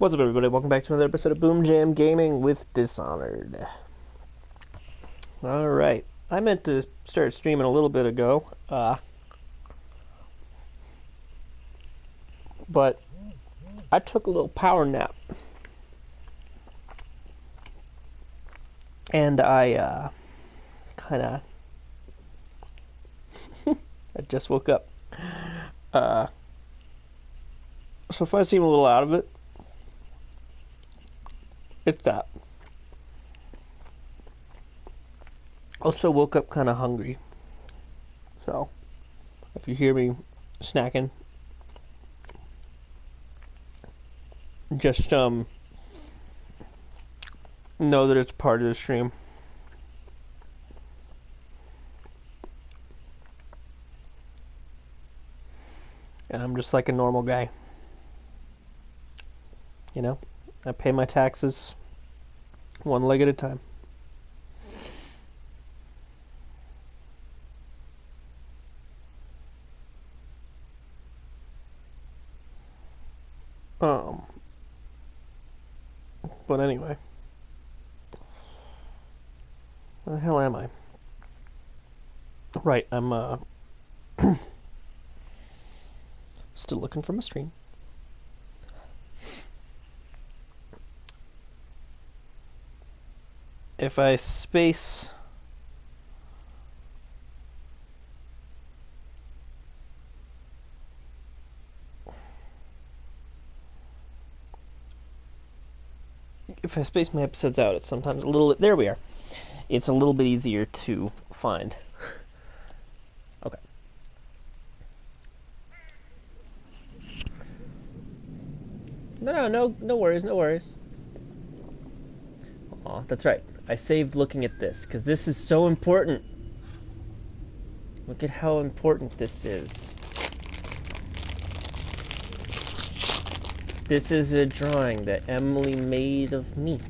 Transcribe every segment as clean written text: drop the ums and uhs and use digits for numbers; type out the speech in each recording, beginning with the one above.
What's up, everybody? Welcome back to another episode of BoomJamGaming with Dishonored. Alright, I meant to start streaming a little bit ago, but I took a little power nap. And I, kinda... I just woke up. So if I seem a little out of it, it's that. Also woke up kind of hungry. So, if you hear me snacking, just, know that it's part of the stream. And I'm just like a normal guy. You know? I pay my taxes one leg at a time. But anyway. Where the hell am I? Right, I'm, still looking for my stream. If I space my episodes out, it's sometimes a little, there we are. It's a little bit easier to find. Okay. No worries, no worries. Aw, that's right. I saved looking at this, because this is so important. Look at how important this is. This is a drawing that Emily made of me.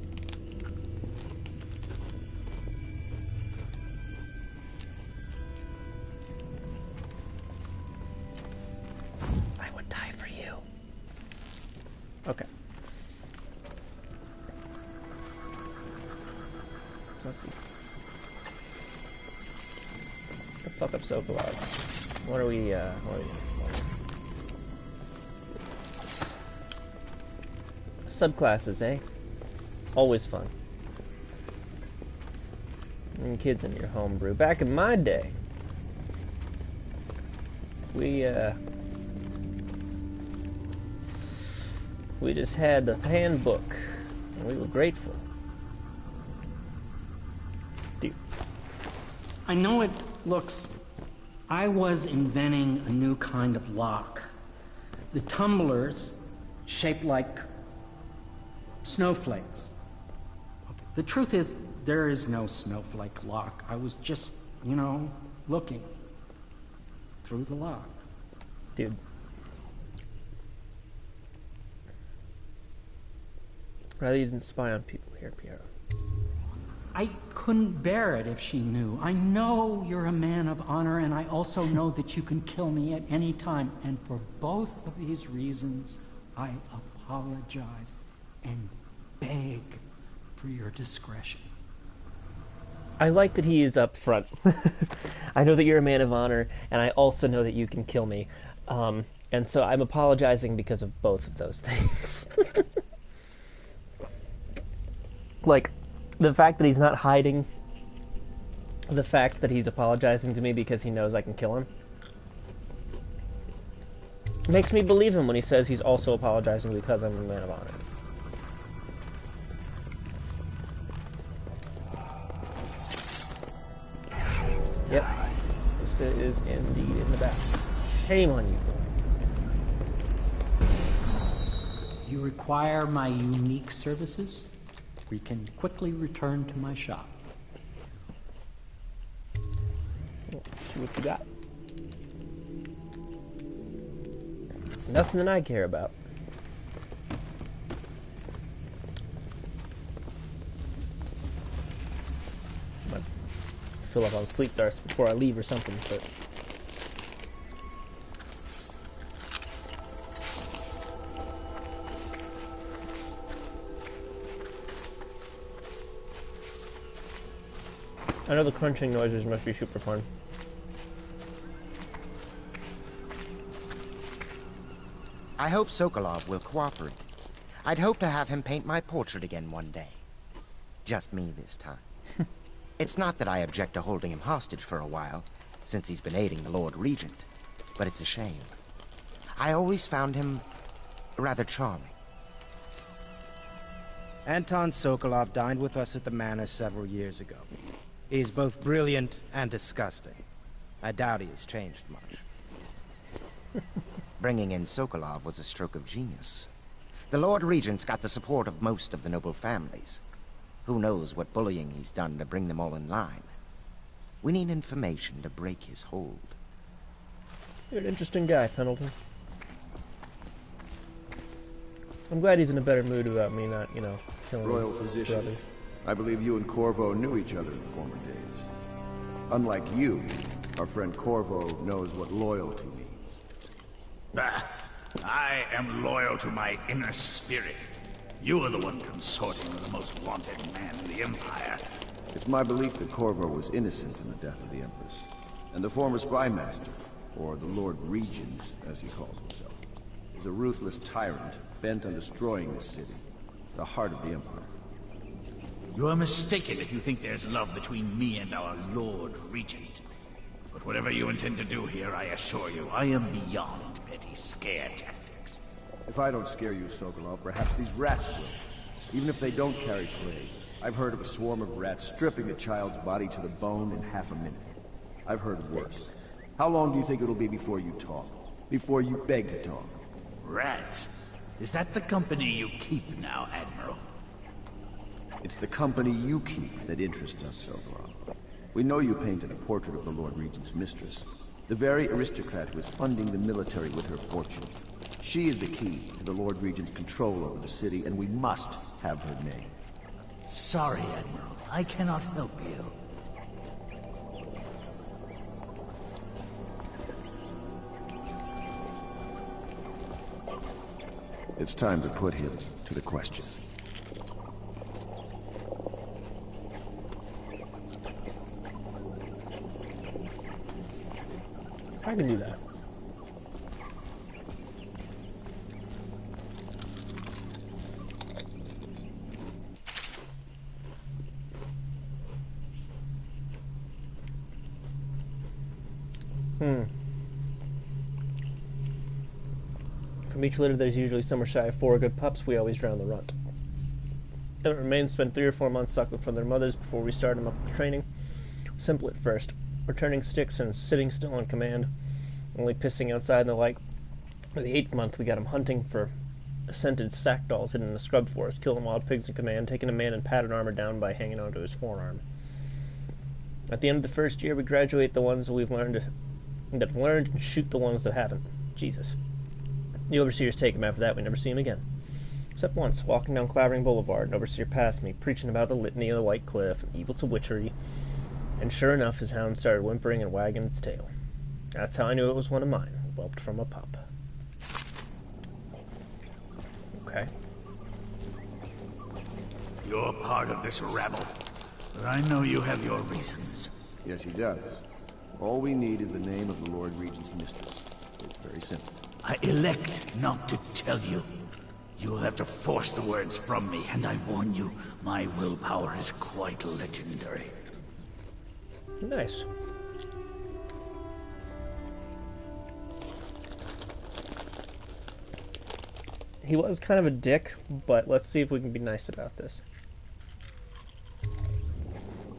I would die for you. Okay. Let's see. The fuck up so loud. What are we, subclasses, eh? Always fun. And kids in your homebrew. Back in my day, we just had the handbook, and we were grateful. Dude. I know it looks... I was inventing a new kind of lock. The tumblers shaped like snowflakes. Okay. The truth is, there is no snowflake lock. I was just, you know, looking through the lock. Dude. Rather you didn't spy on people here, Piero. I couldn't bear it if she knew. I know you're a man of honor, and I also know that you can kill me at any time. And for both of these reasons, I apologize and beg for your discretion. I like that he is up front. I know that you're a man of honor, and I also know that you can kill me. And so I'm apologizing because of both of those things. Like, the fact that he's not hiding, the fact that he's apologizing to me because he knows I can kill him, makes me believe him when he says he's also apologizing because I'm a man of honor. Yep, this is indeed in the back. Shame on you. You require my unique services? We can quickly return to my shop. See what you got. Nothing that I care about. Might fill up on sleep darts before I leave or something, but I know the crunching noises must be super fun. I hope Sokolov will cooperate. I'd hope to have him paint my portrait again one day. Just me this time. It's not that I object to holding him hostage for a while, since he's been aiding the Lord Regent, but it's a shame. I always found him rather charming. Anton Sokolov dined with us at the manor several years ago. He's both brilliant and disgusting. I doubt he has changed much. Bringing in Sokolov was a stroke of genius. The Lord Regent's got the support of most of the noble families. Who knows what bullying he's done to bring them all in line. We need information to break his hold. You're an interesting guy, Pendleton. I'm glad he's in a better mood about me not, killing Royal his physician. brother. I believe you and Corvo knew each other in former days. Unlike you, our friend Corvo knows what loyalty means. Bah! I am loyal to my inner spirit. You are the one consorting with the most wanted man in the Empire. It's my belief that Corvo was innocent in the death of the Empress, and the former spy master, or the Lord Regent, as he calls himself, is a ruthless tyrant bent on destroying this city, the heart of the Empire. You are mistaken if you think there's love between me and our Lord Regent. But whatever you intend to do here, I assure you, I am beyond petty scare tactics. If I don't scare you, Sokolov, perhaps these rats will. Even if they don't carry plague, I've heard of a swarm of rats stripping a child's body to the bone in half a minute. I've heard of worse. How long do you think it'll be before you talk? Before you beg to talk? Rats? Is that the company you keep now, Admiral? It's the company you keep that interests us, Sokolov. We know you painted a portrait of the Lord Regent's mistress, the very aristocrat who is funding the military with her fortune. She is the key to the Lord Regent's control over the city, and we must have her name. Sorry, Admiral. I cannot help you. It's time to put him to the question. I can do that. From each litter, there's usually somewhere shy of 4 good pups. We always drown the runt. It remains spend 3 or 4 months stuck from their mothers before we start them up with training. Simple at first. Returning sticks and sitting still on command. Only pissing outside and the like. By the 8th month, we got him hunting for scented sack dolls hidden in the scrub forest, killing wild pigs in command, taking a man in padded armor down by hanging onto his forearm. At the end of the first year, we graduate the ones that have learned and shoot the ones that haven't. Jesus. The overseers take him. After that, we never see him again. Except once, walking down Clavering Boulevard, an overseer passed me, preaching about the litany of the White Cliff and evil to witchery, and sure enough, his hound started whimpering and wagging its tail. That's how I knew it was one of mine, whelped from a pup. Okay. You're part of this rabble, but I know you have your reasons. Yes, he does. All we need is the name of the Lord Regent's mistress. It's very simple. I elect not to tell you. You will have to force the words from me, and I warn you, my willpower is quite legendary. Nice. He was kind of a dick, but let's see if we can be nice about this.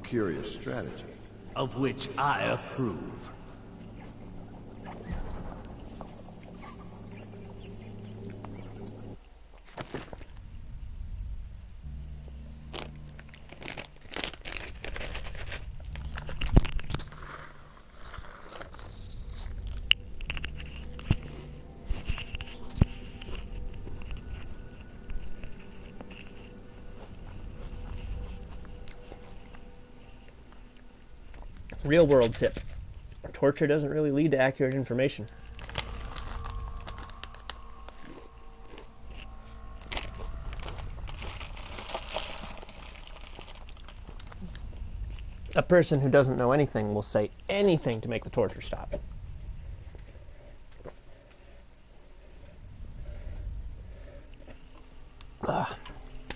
Curious strategy. Of which I approve. Real world tip. Torture doesn't really lead to accurate information. A person who doesn't know anything will say anything to make the torture stop.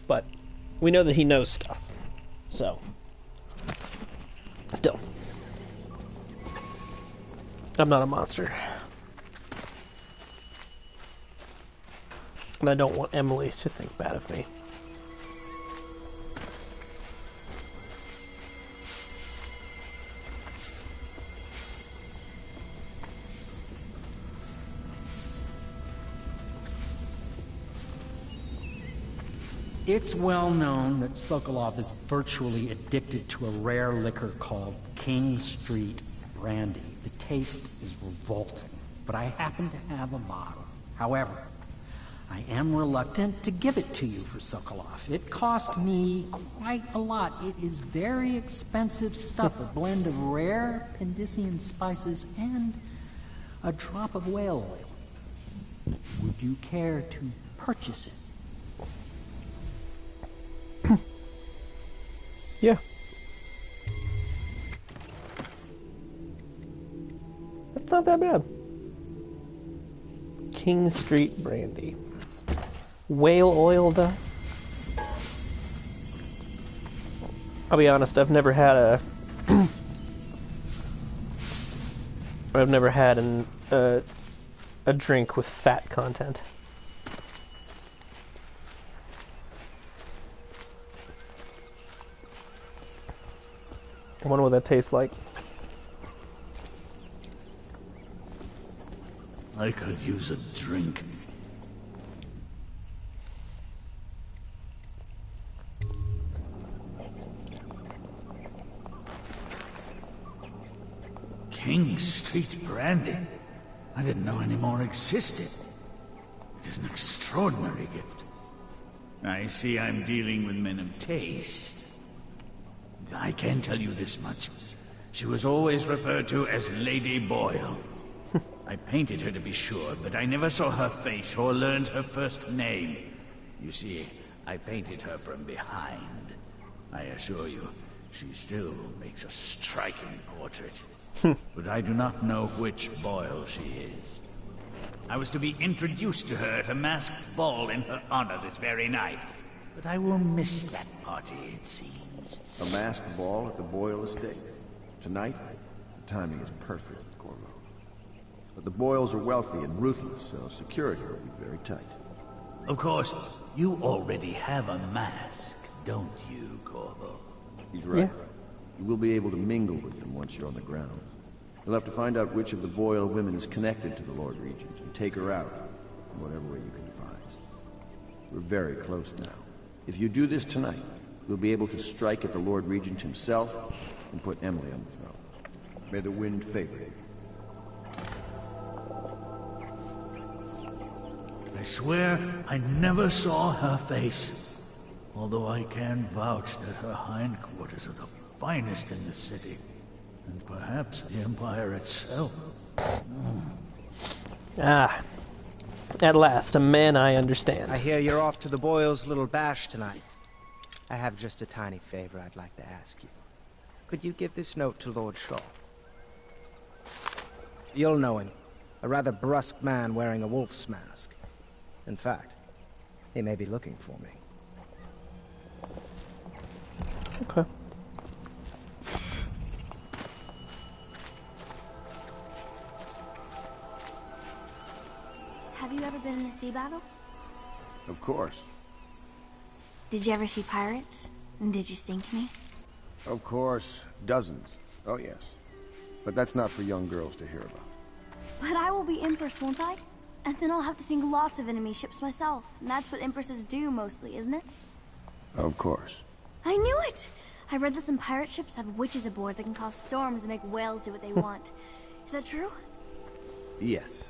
But we know that he knows stuff. So, still. I'm not a monster. And I don't want Emily to think bad of me. It's well known that Sokolov is virtually addicted to a rare liquor called King Street Brandy. The taste is revolting, but I happen to have a bottle. However, I am reluctant to give it to you for Sokolov. It cost me quite a lot. It is very expensive stuff, a blend of rare Pendician spices and a drop of whale oil. Would you care to purchase it? Yeah. That's not that bad. King Street Brandy. Whale oil, though? I'll be honest, I've never had a... I've never had a drink with fat content. I wonder what that tastes like. I could use a drink. King Street Brandy? I didn't know any more existed. It is an extraordinary gift. I see I'm dealing with men of taste. I can tell you this much. She was always referred to as Lady Boyle. I painted her to be sure, but I never saw her face or learned her first name. You see, I painted her from behind. I assure you, she still makes a striking portrait. But I do not know which Boyle she is. I was to be introduced to her at a masked ball in her honor this very night. But I will miss that party, it seems. A masked ball at the Boyle estate. Tonight? The timing is perfect, Corvo. But the Boyles are wealthy and ruthless, so security will be very tight. Of course, you already have a mask, don't you, Corvo? He's right. Yeah. You will be able to mingle with them once you're on the ground. You'll have to find out which of the Boyle women is connected to the Lord Regent and take her out in whatever way you can devise. We're very close now. If you do this tonight, we'll be able to strike at the Lord Regent himself and put Emily on the throne. May the wind favor you. I swear I never saw her face. Although I can vouch that her hindquarters are the finest in the city. And perhaps the Empire itself. Ah. At last, a man I understand. I hear you're off to the Boyles' little bash tonight. I have just a tiny favor I'd like to ask you. Could you give this note to Lord Shaw? You'll know him. A rather brusque man wearing a wolf's mask. In fact, he may be looking for me. Okay. Have you ever been in a sea battle? Of course. Did you ever see pirates? And did you sink any? Of course. Dozens. Oh, yes. But that's not for young girls to hear about. But I will be Empress, won't I? And then I'll have to sink lots of enemy ships myself. And that's what Empresses do mostly, isn't it? Of course. I knew it! I read that some pirate ships have witches aboard that can cause storms and make whales do what they want. Is that true? Yes.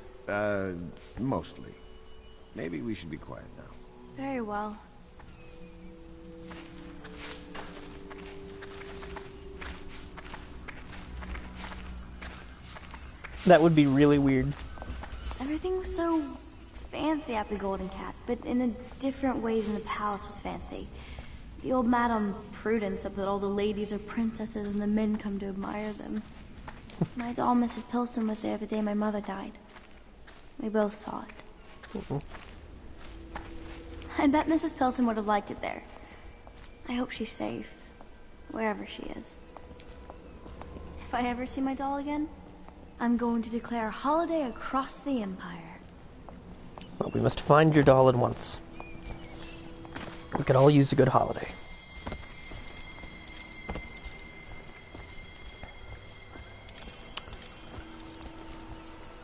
Mostly. Maybe we should be quiet now. Very well. That would be really weird. Everything was so fancy at the Golden Cat, but in a different way than the palace was fancy. The old Madame Prudence said that all the ladies are princesses and the men come to admire them. My doll, Mrs. Pilson, was there the day my mother died. We both saw it. I bet Mrs. Pilson would have liked it there. I hope she's safe, wherever she is. If I ever see my doll again, I'm going to declare a holiday across the Empire. Well, we must find your doll at once. We could all use a good holiday.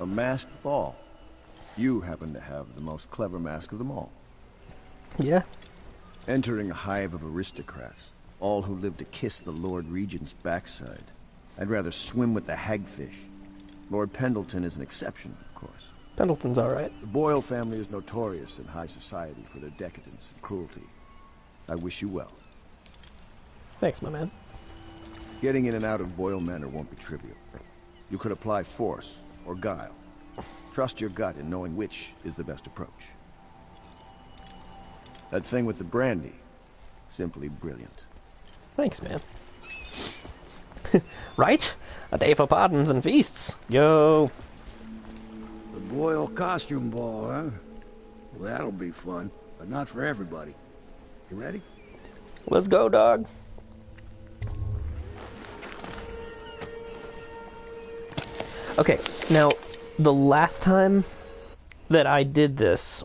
A masked ball. You happen to have the most clever mask of them all. Yeah? Entering a hive of aristocrats, all who live to kiss the Lord Regent's backside. I'd rather swim with the hagfish. Lord Pendleton is an exception, of course. Pendleton's alright. The Boyle family is notorious in high society for their decadence and cruelty. I wish you well. Thanks, my man. Getting in and out of Boyle Manor won't be trivial. You could apply force or guile. Trust your gut in knowing which is the best approach. That thing with the brandy, simply brilliant. Thanks, man. Right? A day for pardons and feasts. Yo. The Boyle costume ball, huh? Well, that'll be fun, but not for everybody. You ready? Let's go, dog. Okay, now, the last time that I did this,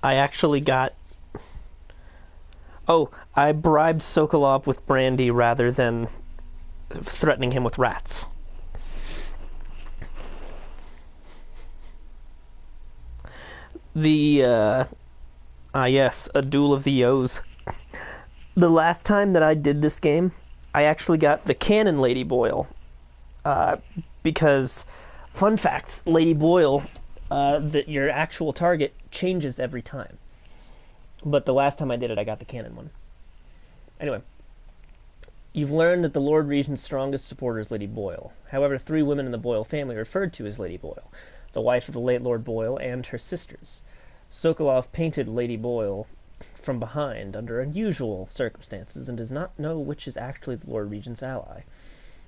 I actually got... Oh, I bribed Sokolov with brandy rather than threatening him with rats. Yes, a duel of the Yo's. The last time that I did this game, I actually got the Cannon Lady Boyle. Because, fun fact, Lady Boyle, that your actual target changes every time. But the last time I did it, I got the Cannon one. Anyway, you've learned that the Lord Regent's strongest supporter is Lady Boyle. However, 3 women in the Boyle family are referred to as Lady Boyle, the wife of the late Lord Boyle and her sisters. Sokolov painted Lady Boyle from behind under unusual circumstances and does not know which is actually the Lord Regent's ally.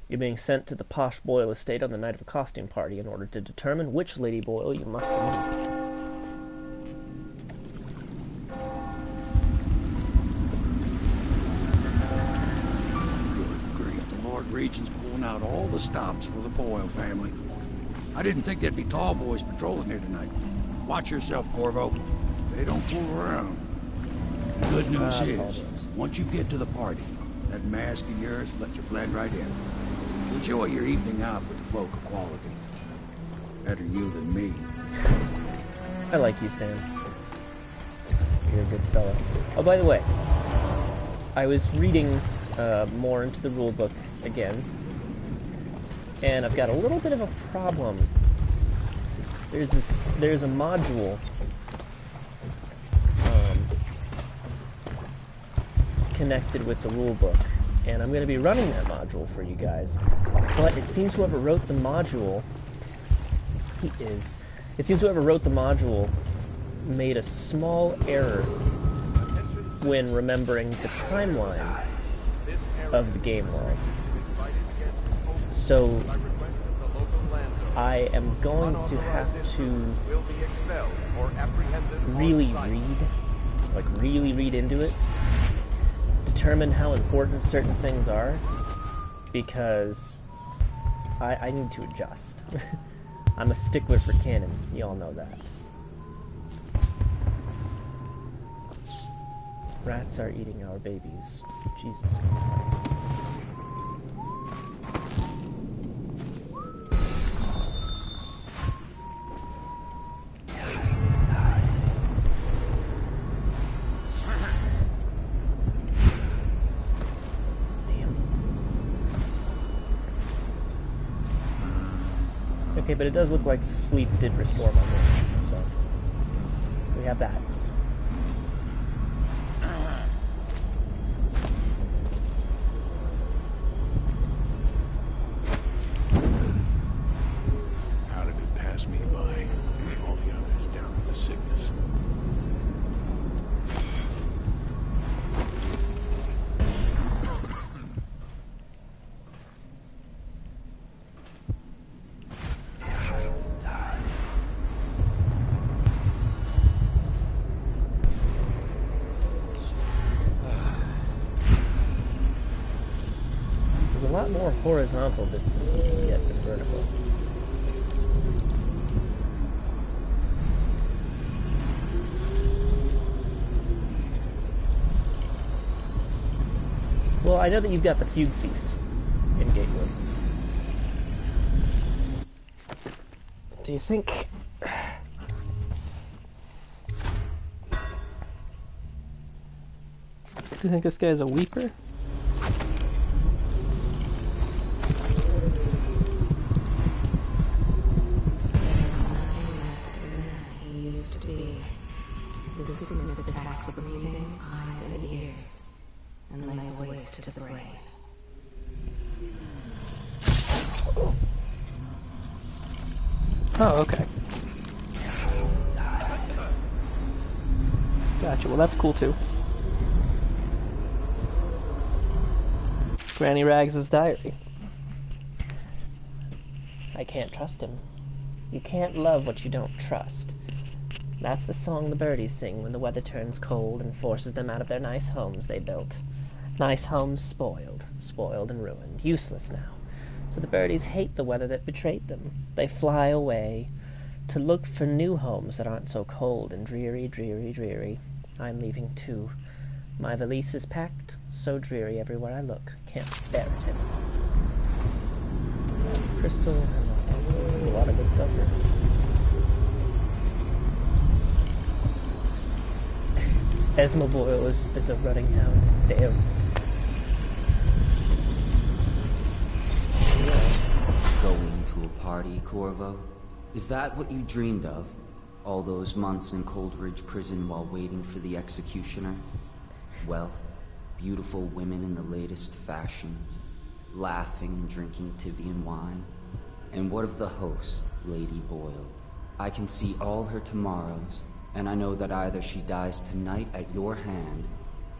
You're being sent to the posh Boyle estate on the night of a costume party in order to determine which Lady Boyle you must meet. Regent's pulling out all the stops for the Boyle family. I didn't think there'd be tall boys patrolling here tonight. Watch yourself, Corvo. They don't fool around. The good news is, once you get to the party, that mask of yours lets you blend right in. Enjoy your evening out with the folk of quality. Better you than me. I like you, Sam. You're a good fella. Oh, by the way, I was reading more into the rulebook again, and I've got a little bit of a problem. There's a module connected with the rulebook, and I'm going to be running that module for you guys. But it seems whoever wrote the module, it seems whoever wrote the module made a small error when remembering the timeline of the game log. So I am going to have to really read into it, determine how important certain things are, because I need to adjust. I'm a stickler for canon, you all know that. Rats are eating our babies. Jesus Christ. Okay, but it does look like sleep did restore my memory, so we have that. How did it pass me by? All the others down with the sickness. lot more horizontal distance you can get than vertical. Well, I know that you've got the Fugue Feast in Gatewood. Do you think... Do you think this guy's a weeper? He used to be. The sickness attacks the breathing, eyes, and ears, and lays waste to the brain. Oh, okay. Gotcha, well that's cool too. Granny Rags' diary. I can't trust him. You can't love what you don't trust. That's the song the birdies sing when the weather turns cold and forces them out of their nice homes they built. Nice homes spoiled and ruined, useless now. So the birdies hate the weather that betrayed them. They fly away to look for new homes that aren't so cold and dreary, dreary, dreary. I'm leaving too. My valise is packed, so dreary everywhere I look. Can't bear it anymore. Crystal and this is a lot of good stuff here. Esma Boyle is a rutting hound. Damn. Going to a party, Corvo? Is that what you dreamed of? All those months in Coldridge Prison while waiting for the executioner? Wealth, beautiful women in the latest fashions, laughing and drinking Tivian wine. And what of the host, Lady Boyle? I can see all her tomorrows, and I know that either she dies tonight at your hand,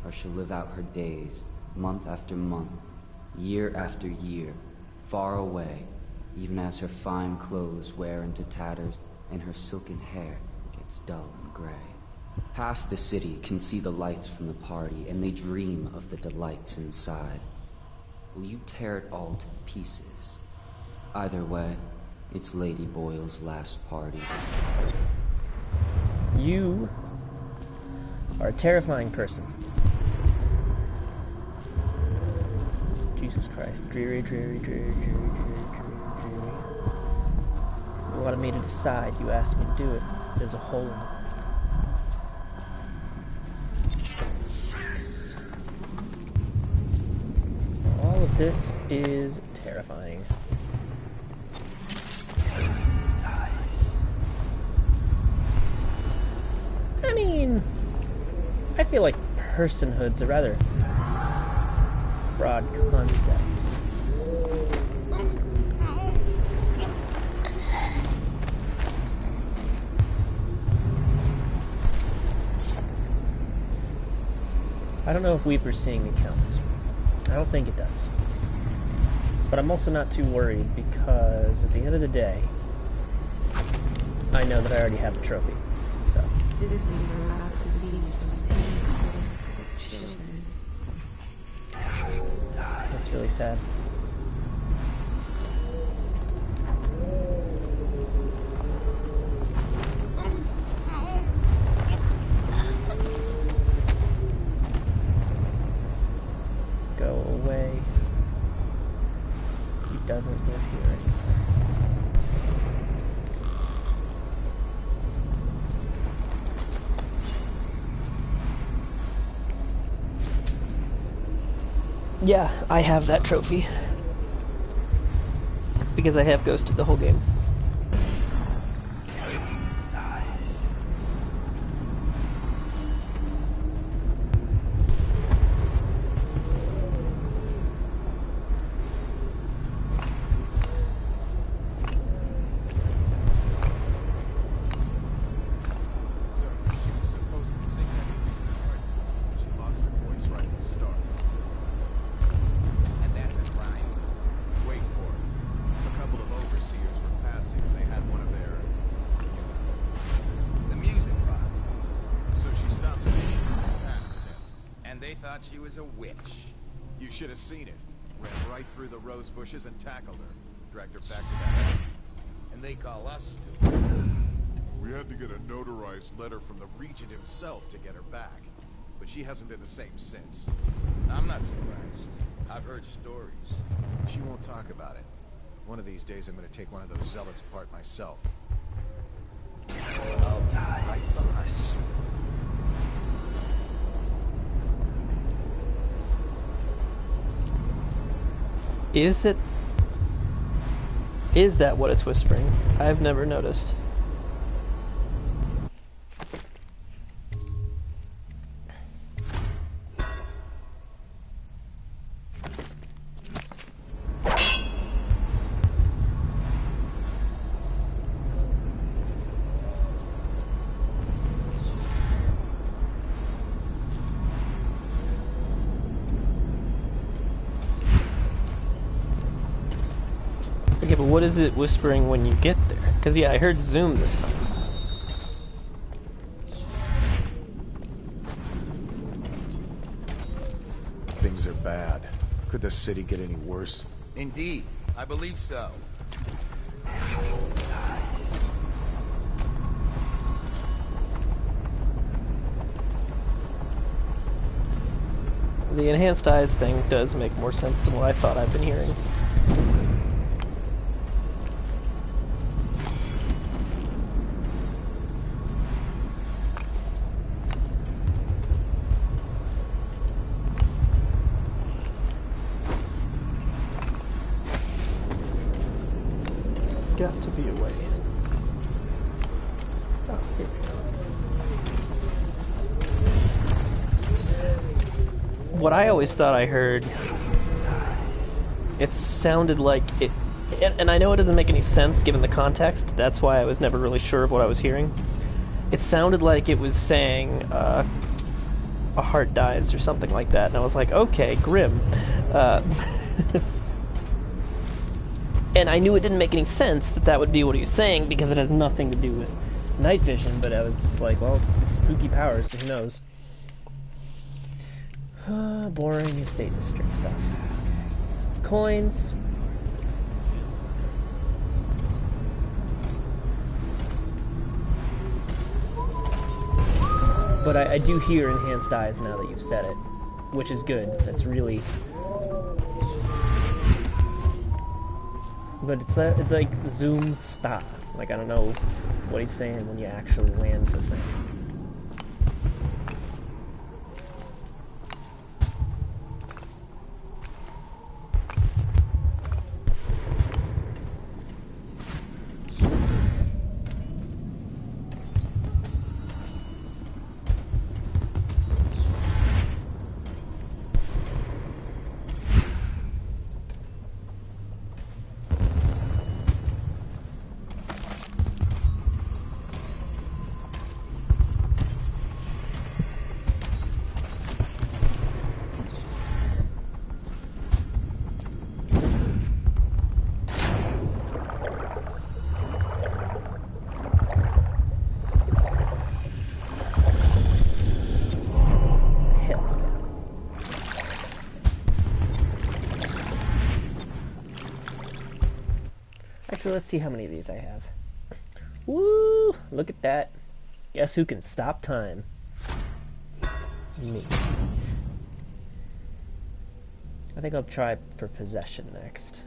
or she'll live out her days, month after month, year after year, far away, even as her fine clothes wear into tatters and her silken hair gets dull and gray. Half the city can see the lights from the party, and they dream of the delights inside. Will you tear it all to pieces? Either way, it's Lady Boyle's last party. You are a terrifying person. Jesus Christ. Dreary, dreary, dreary, dreary, dreary, dreary, dreary. You wanted me to decide. You asked me to do it. There's a hole in it. All of this is terrifying. I mean, I feel like personhood's a rather broad concept. I don't know if Weeper seeing it counts. I don't think it does. But I'm also not too worried because at the end of the day, I know that I already have the trophy. So. This is a rough disease from taking sick children. That's really sad. Go away. He doesn't live here anymore. Yeah, I have that trophy. Because I have ghosted the whole game. She was a witch. You should have seen it. Ran right through the rose bushes and tackled her. Dragged her back to that. And they call us stupid. We had to get a notarized letter from the Regent himself to get her back. But she hasn't been the same since. I'm not surprised. I've heard stories. She won't talk about it. One of these days I'm gonna take one of those zealots apart myself. Oh, nice. Is that what it's whispering? I've never noticed. Okay, but what is it whispering when you get there? Because, yeah, I heard Zoom this time. Things are bad. Could the city get any worse? Indeed, I believe so. The enhanced eyes thing does make more sense than what I thought I've been hearing. Got to be a way in. Oh, here we go. What I always thought I heard, it sounded like it, and I know it doesn't make any sense given the context, that's why I was never really sure of what I was hearing. It sounded like it was saying, a heart dies or something like that, and I was like, okay, grim. And I knew it didn't make any sense that that would be what he was saying because it has nothing to do with night vision, but I was just like, well, it's spooky powers, so who knows. Boring estate district stuff. Coins. But I do hear enhanced eyes now that you've said it, which is good. That's really... But it's like zoom stop. Like, I don't know what he's saying when you actually land the thing. Actually, let's see how many of these I have. Woo! Look at that. Guess who can stop time? Me. I think I'll try for possession next.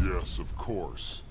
Yes, of course.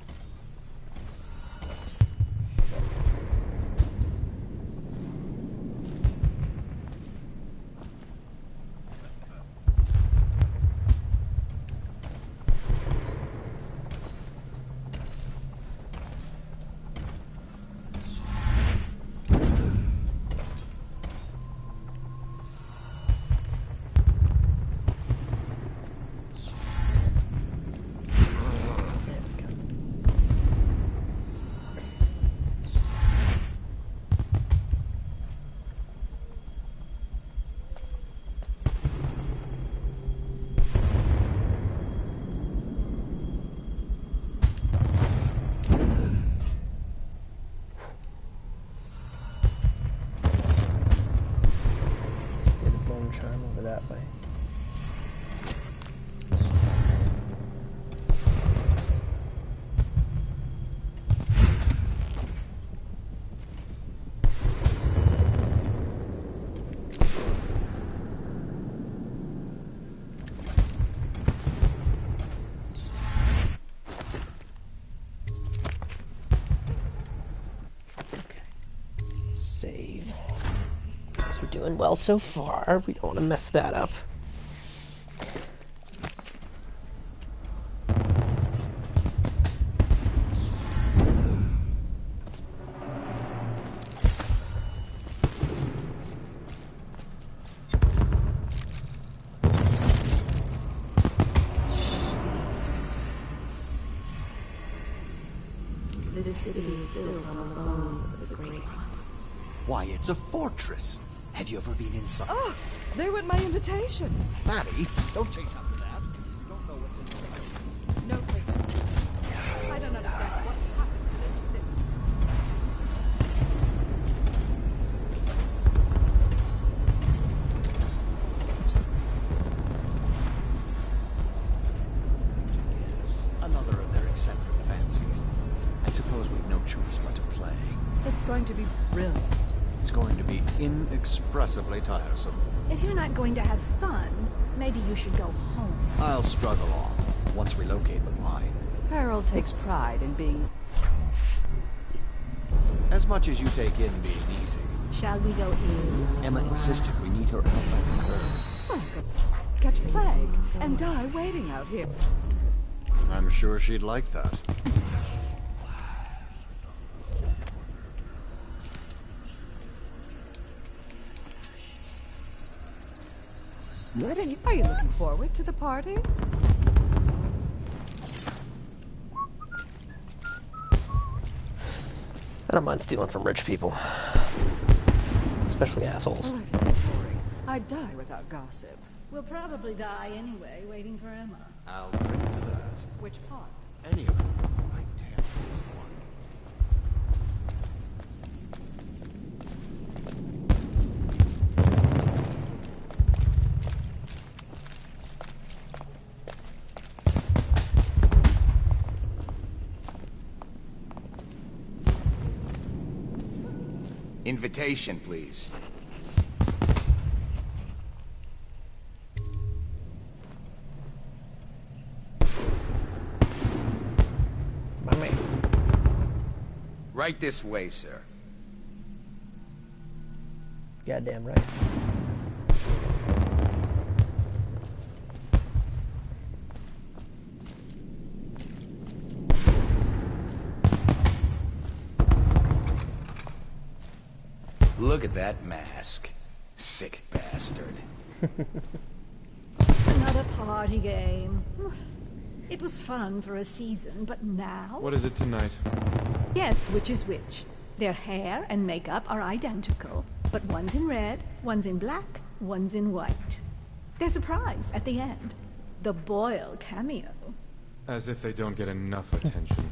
going well so far. We don't want to mess that up. This city is built on the bones of the great ones. Why, it's a fortress. Have you ever been inside? Oh, there went my invitation. Maddie, don't chase after that. You don't know what's in the buildings. No places. I don't understand what happened to this city. Another of their eccentric fancies. I suppose we've no choice but to play. It's going to be brilliant. It's going to be inexpressibly tiresome. If you're not going to have fun, maybe you should go home. I'll struggle on, once we locate the mine. Harold takes pride in being... As much as you take in being easy. Shall we go in? Emma insisted we meet her out by the curb. I could catch plague and die waiting out here. I'm sure she'd like that. Are you looking forward to the party? I don't mind stealing from rich people. Especially assholes. Life is so boring. I'd die without gossip. We'll probably die anyway, waiting for Emma. I'll drink to that. Which part? Any of them. My damn this one. Invitation, please. My man. Right this way, sir. Goddamn right. Look at that mask. Sick bastard. Another party game. It was fun for a season, but now... What is it tonight? Guess which is which. Their hair and makeup are identical, but one's in red, one's in black, one's in white. There's a prize at the end. The Boyle cameo. As if they don't get enough attention.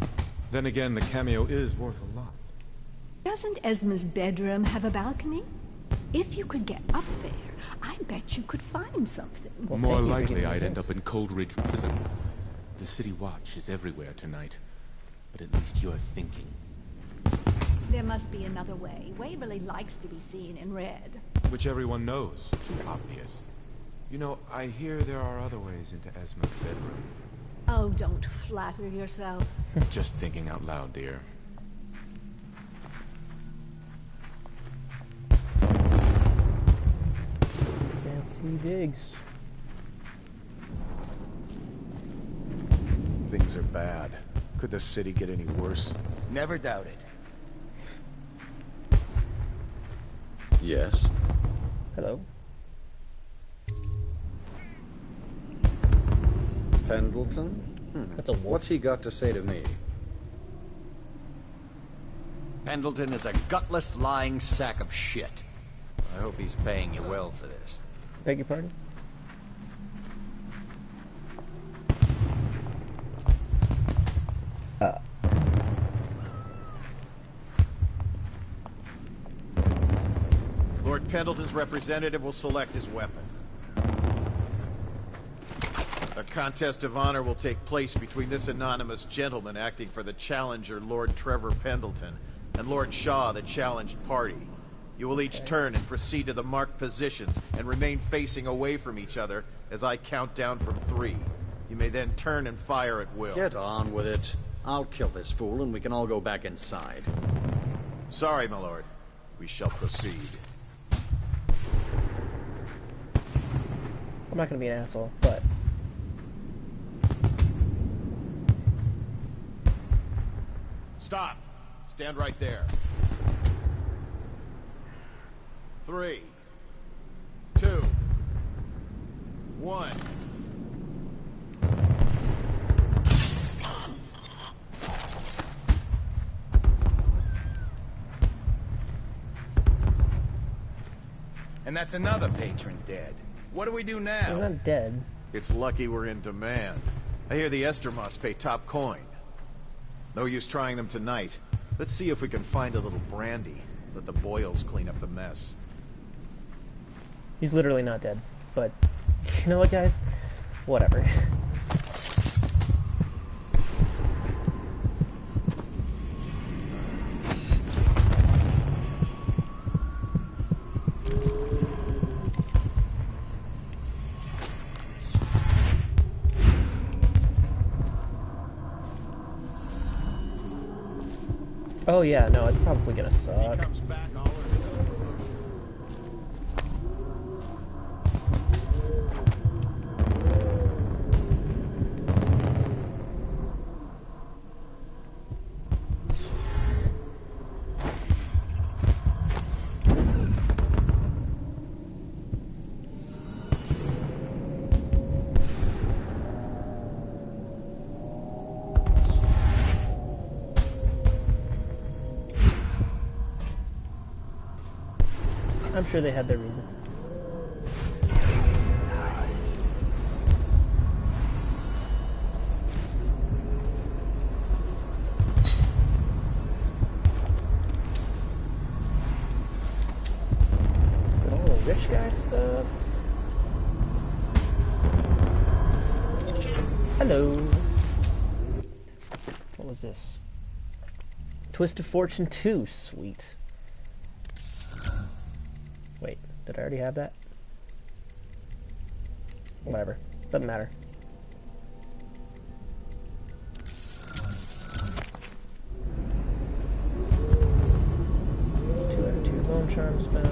Then again, the cameo is worth a lot. Doesn't Esma's bedroom have a balcony? If you could get up there, I bet you could find something. Well, more thank you for likely giving me I'd end this. up in Coldridge Prison. The City Watch is everywhere tonight. But at least you're thinking. There must be another way. Waverly likes to be seen in red. Which everyone knows. Too obvious. You know, I hear there are other ways into Esma's bedroom. Oh, don't flatter yourself. Just thinking out loud, dear. Fancy digs. Things are bad. Could the city get any worse? Never doubt it. Yes. Hello. Pendleton? That's a wolf. What's he got to say to me? Pendleton is a gutless, lying sack of shit. I hope he's paying you well for this. Beg your pardon? Lord Pendleton's representative will select his weapon. A contest of honor will take place between this anonymous gentleman acting for the challenger, Lord Trevor Pendleton, and Lord Shaw, the challenged party. You will each turn and proceed to the marked positions and remain facing away from each other as I count down from 3. You may then turn and fire at will. Get on with it. I'll kill this fool and we can all go back inside. Sorry, my lord. We shall proceed. I'm not gonna be an asshole, but... Stop! Stand right there. 3, 2, 1. And that's another patron dead. What do we do now? He's not dead. It's lucky we're in demand. I hear the Estermots pay top coin. No use trying them tonight. Let's see if we can find a little brandy. Let the boils clean up the mess. He's literally not dead. But, you know what, guys? Whatever. Oh yeah, no, it's probably gonna suck. I'm sure they had their reasons. Got all the rich guy stuff. Hello. What was this? Twist of Fortune 2, sweet. Wait, did I already have that? Whatever, doesn't matter. 2 out of 2 bone charms found.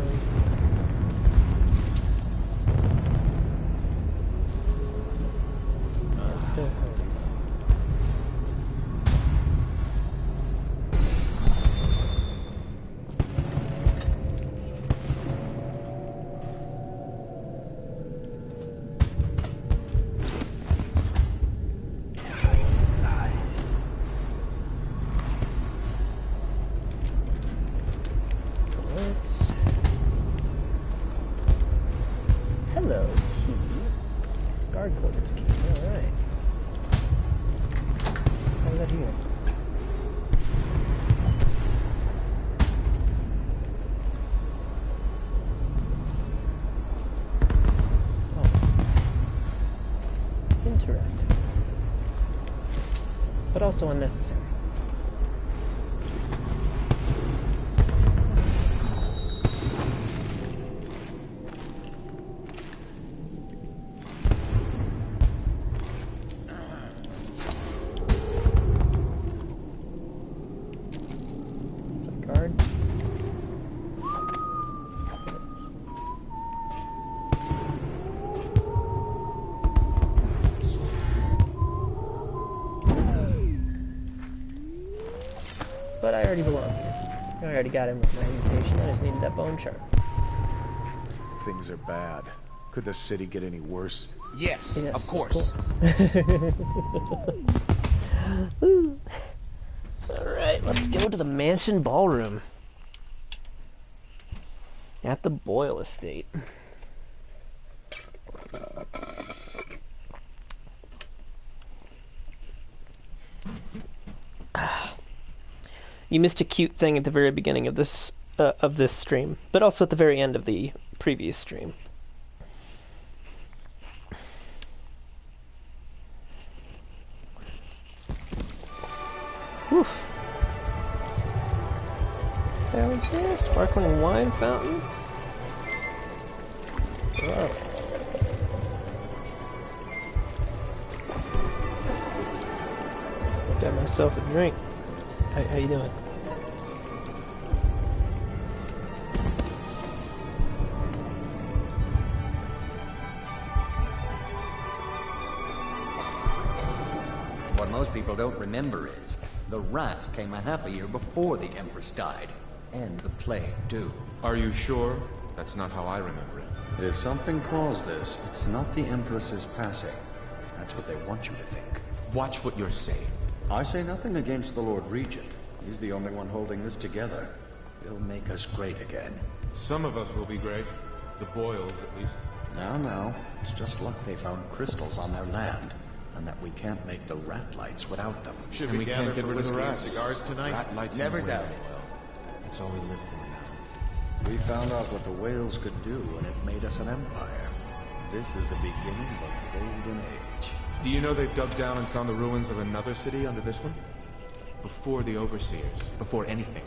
I'm still hungry. Hello, key. Guard quarters key. Alright. How's that here? Oh. Interesting. But also unnecessary. But I already belong here. I already got in with my invitation. I just needed that bone charm. Things are bad. Could the city get any worse? Yes, of course. Alright, let's go to the mansion ballroom. At the Boyle Estate. You missed a cute thing at the very beginning of this stream, but also at the very end of the previous stream. Whew. Down there, sparkling wine fountain. Wow. Got myself a drink. How you doing? What most people don't remember is, the rats came a half a year before the Empress died. And the plague, too. Are you sure? That's not how I remember it. If something caused this, it's not the Empress's passing. That's what they want you to think. Watch what you're saying. I say nothing against the Lord Regent. He's the only one holding this together. He'll make us great again. Some of us will be great. The Boyles, at least. Now, it's just luck they found crystals on their land, and that we can't make the rat lights without them. Should we gather for whiskey and cigars tonight? Rat lights Never doubt it. That's all we live for now. We found out what the whales could do, and it made us an empire. This is the beginning of a golden age. Do you know they've dug down and found the ruins of another city under this one? Before the Overseers, before anything.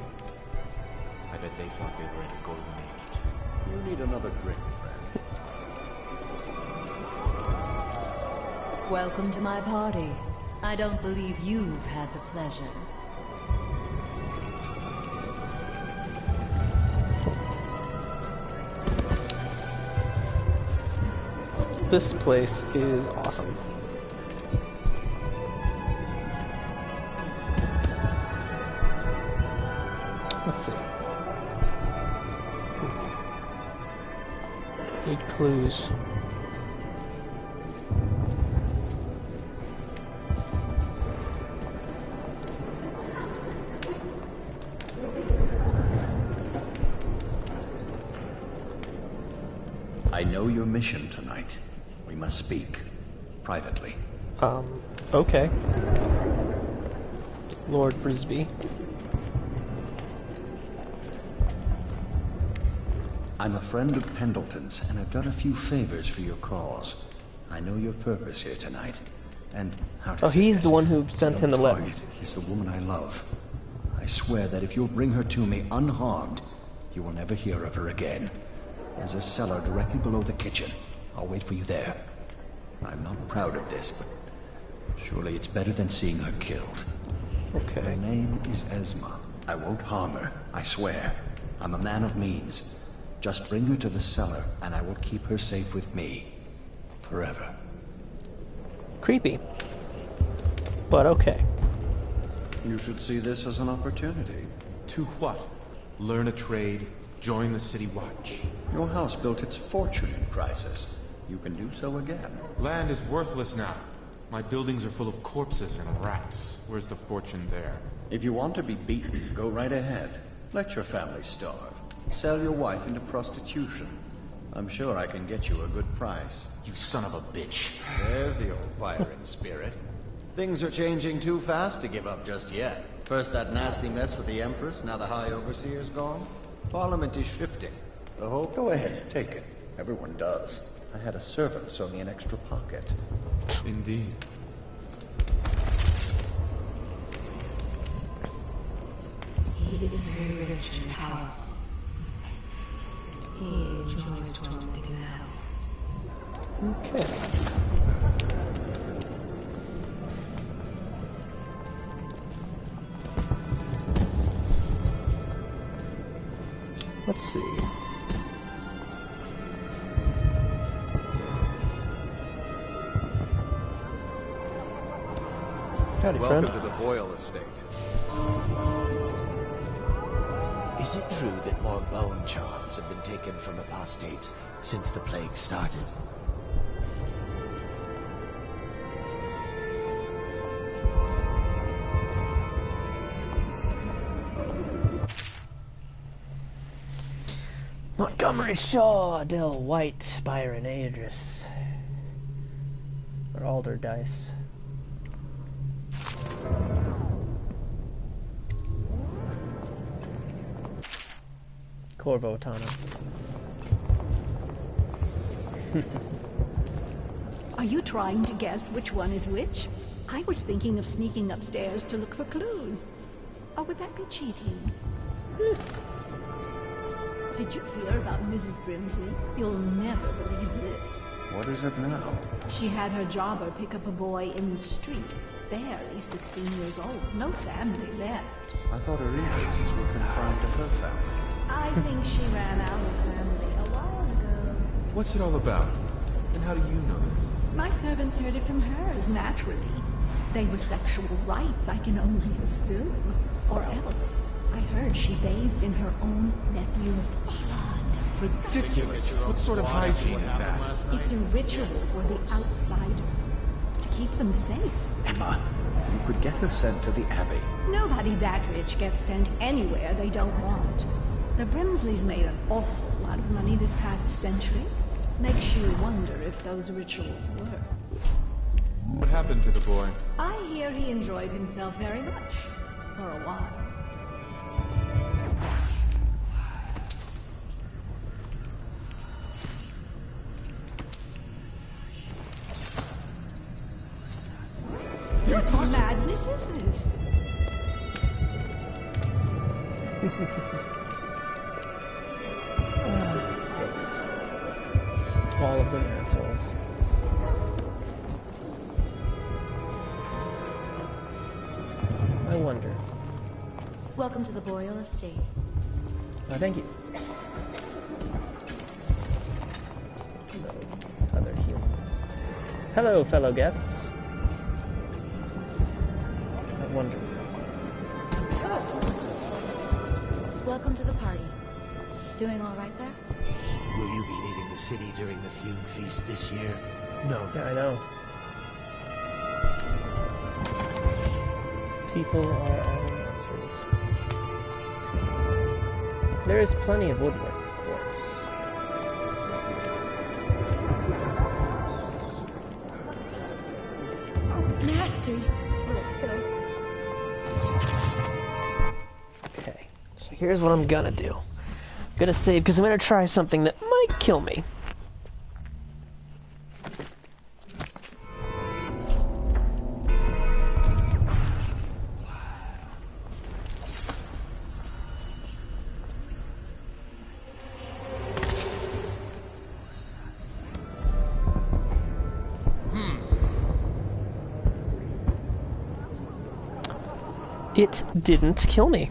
I bet they thought they were in a golden age, too. You need another drink, friend. Welcome to my party. I don't believe you've had the pleasure. This place is awesome. Let's see. 8 clues. I know your mission tonight. We must speak. Privately. Okay. Lord Brisby. I'm a friend of Pendleton's, and I've done a few favors for your cause. I know your purpose here tonight, and how to Oh, say he's this. the one who sent him the Your letter. target is the woman I love. I swear that if you'll bring her to me unharmed, you will never hear of her again. There's a cellar directly below the kitchen. I'll wait for you there. I'm not proud of this, but surely it's better than seeing her killed. Okay. Her name is Esma. I won't harm her, I swear. I'm a man of means. Just bring her to the cellar, and I will keep her safe with me. Forever. Creepy. But okay. You should see this as an opportunity. To what? Learn a trade, join the City Watch. Your house built its fortune in crisis. You can do so again. Land is worthless now. My buildings are full of corpses and rats. Where's the fortune there? If you want to be beaten, go right ahead. Let your family starve. Sell your wife into prostitution. I'm sure I can get you a good price. You son of a bitch. There's the old Byron spirit. Things are changing too fast to give up just yet. First that nasty mess with the Empress, now the High Overseer's gone. Parliament is shifting. The hope... Go ahead, take it. Everyone does. I had a servant sew me an extra pocket. Indeed. He is very rich and powerful. He enjoys tormenting hell. Okay. Let's see. Howdy, Welcome friend. to the Boyle estate. Is it true that more bone charms have been taken from apostates since the plague started? Montgomery Shaw, Adele White, Byron Adris. Or Alder Dice. Corvo Tana. Are you trying to guess which one is which? I was thinking of sneaking upstairs to look for clues. Or would that be cheating? Did you hear about Mrs. Brimsley? You'll never believe this. What is it now? She had her jobber pick up a boy in the street, barely 16 years old, no family left. I thought her interests were confined to her family. I think she ran out of family a while ago. What's it all about? And how do you know this? My servants heard it from hers, naturally. They were sexual rights, I can only assume. Or else, I heard she bathed in her own nephew's blood. Ridiculous. What sort of hygiene is that? It's a ritual for the outsider. To keep them safe. Emma, you could get her sent to the Abbey. Nobody that rich gets sent anywhere they don't want. The Brimsleys made an awful lot of money this past century. Makes you wonder if those rituals work. What happened to the boy? I hear he enjoyed himself very much. For a while. What madness is this? All of them assholes. I wonder. Welcome to the Boreal Estate. Oh, thank you. Hello, other humans. Hello, fellow guests. I wonder. Welcome to the party. Doing all right there? Will you be leaving the city during the Fugue Feast this year? No. Yeah, I know. People are all monsters. There is plenty of woodwork, of course. Oh, nasty. Little filth. Okay, so here's what I'm gonna do. I'm gonna save because I'm gonna try something that might kill me. It didn't kill me.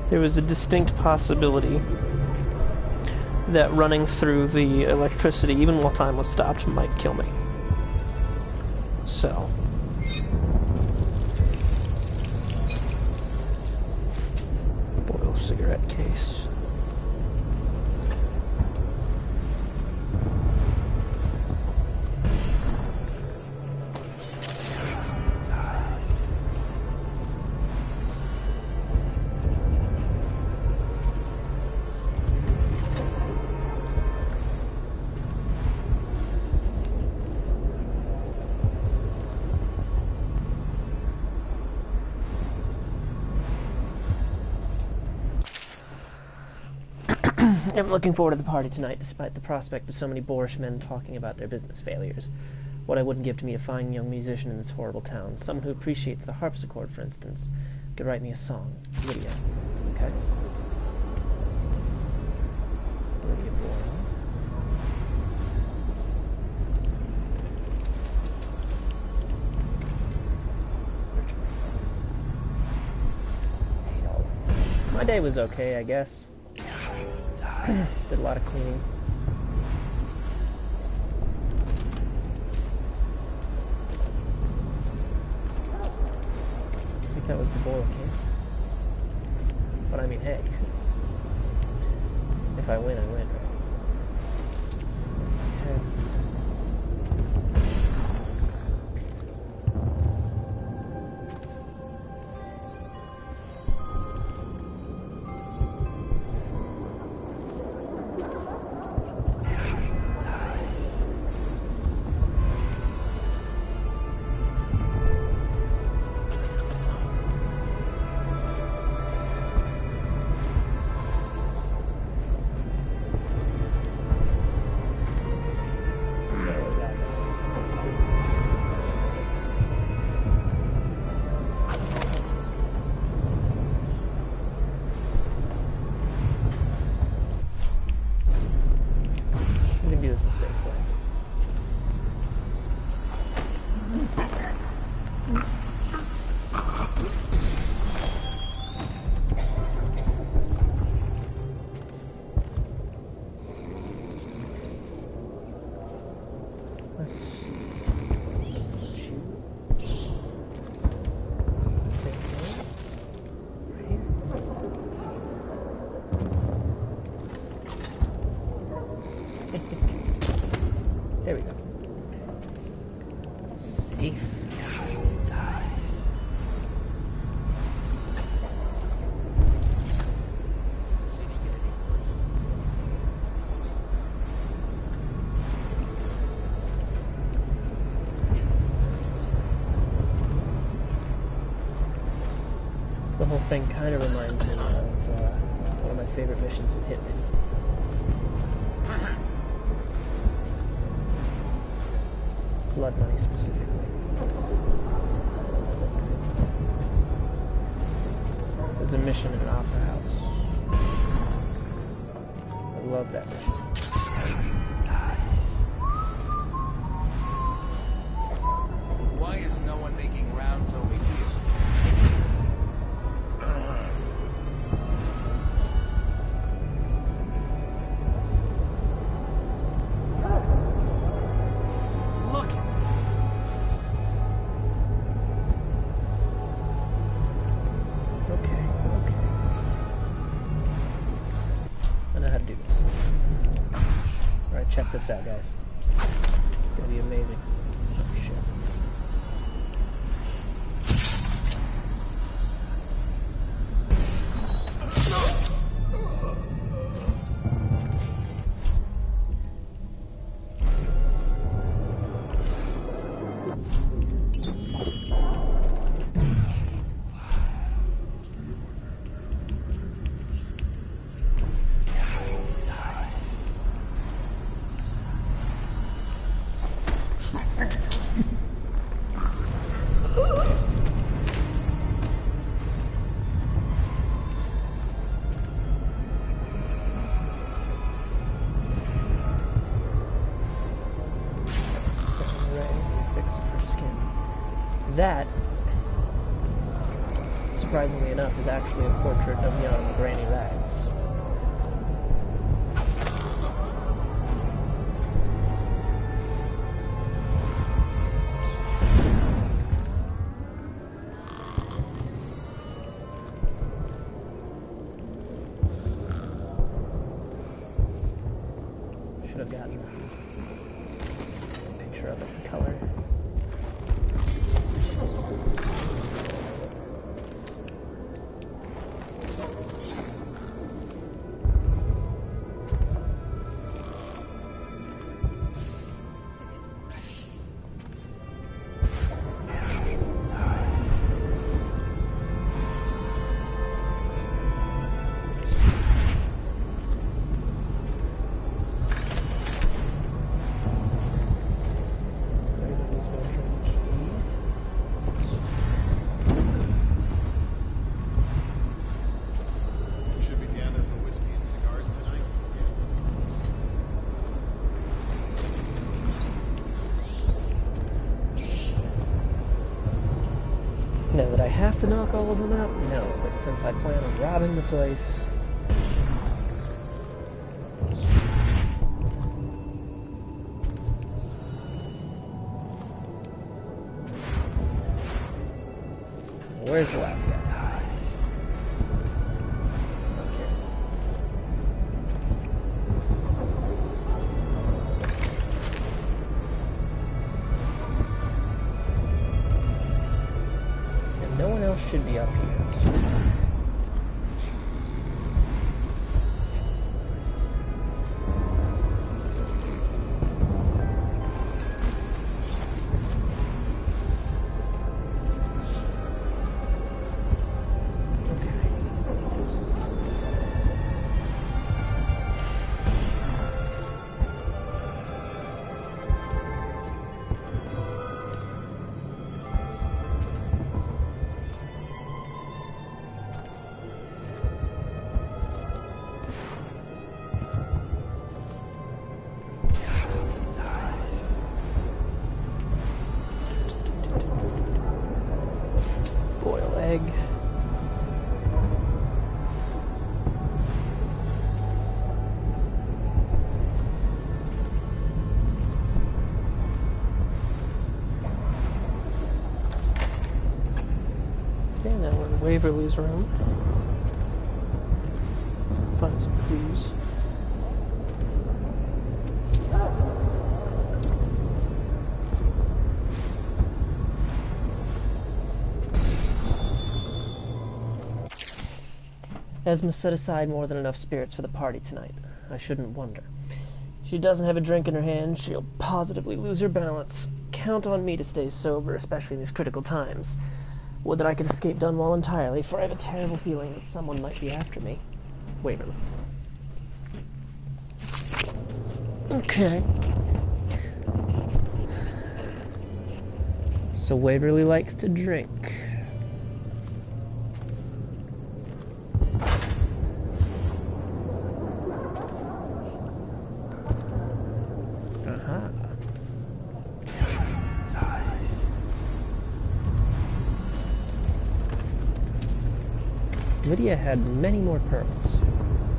There was a distinct possibility that running through the electricity, even while time was stopped, might kill me. So... boil cigarette case. I'm looking forward to the party tonight, despite the prospect of so many boorish men talking about their business failures. What I wouldn't give to meet a fine young musician in this horrible town. Someone who appreciates the harpsichord, for instance. Could write me a song. Lydia. Okay. Lydia Boyle. My day was okay, I guess. Did a lot of cleaning. I think that was the boil can. But I mean egg. If I win, I win, right? 10. There we go. Safe. The whole thing kind of reminds me of one of my favorite missions in Hitman. Blood money specifically. There's a mission in an opera house. I love that mission. Why is no one making rounds over here? Look at this. Okay. I know how to do this. Alright, check this out, guys. It's gonna be amazing. Oh, shit. That, surprisingly enough, is actually a portrait of young Granny Rags. Should have gotten a picture of it in color. Now that I have to knock all of them out? No, but since I plan on robbing the place... Where's the last guy? No one else should be up here. Waverly's room. Find some clues. Esma set aside more than enough spirits for the party tonight. I shouldn't wonder. If she doesn't have a drink in her hand, she'll positively lose her balance. Count on me to stay sober, especially in these critical times. Would that I could escape Dunwall entirely, for I have a terrible feeling that someone might be after me. Waverly. Okay. So Waverly likes to drink. Lydia had many more pearls,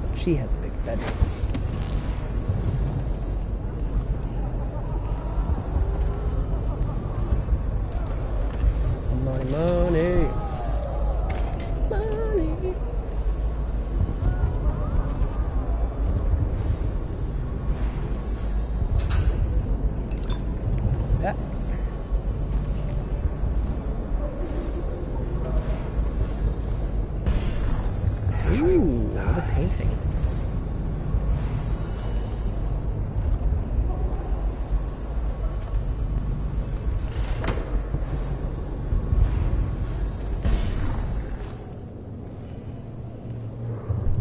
but she has a big bedroom. Money, money, money. That. Ooh, another painting.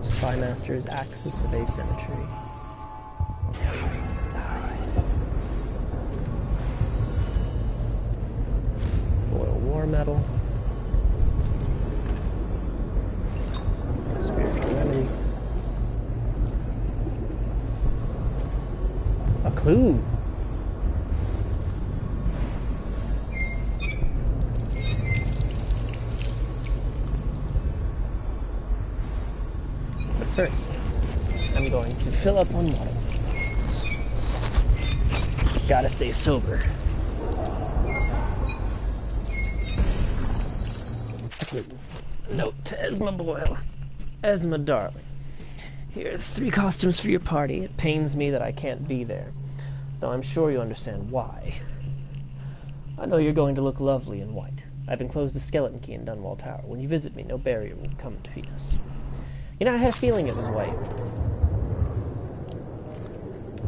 Spymaster's Axis of Asymmetry. Boil War Medal. Spiritual Remedy. A clue! But first, I'm going to fill up on water. Gotta stay sober. Note to Esma Boyle. Esma, darling. Here's 3 costumes for your party. It pains me that I can't be there, though I'm sure you understand why. I know you're going to look lovely in white. I've enclosed the skeleton key in Dunwall Tower. When you visit me, no barrier will come between us. You know, I had a feeling it was white.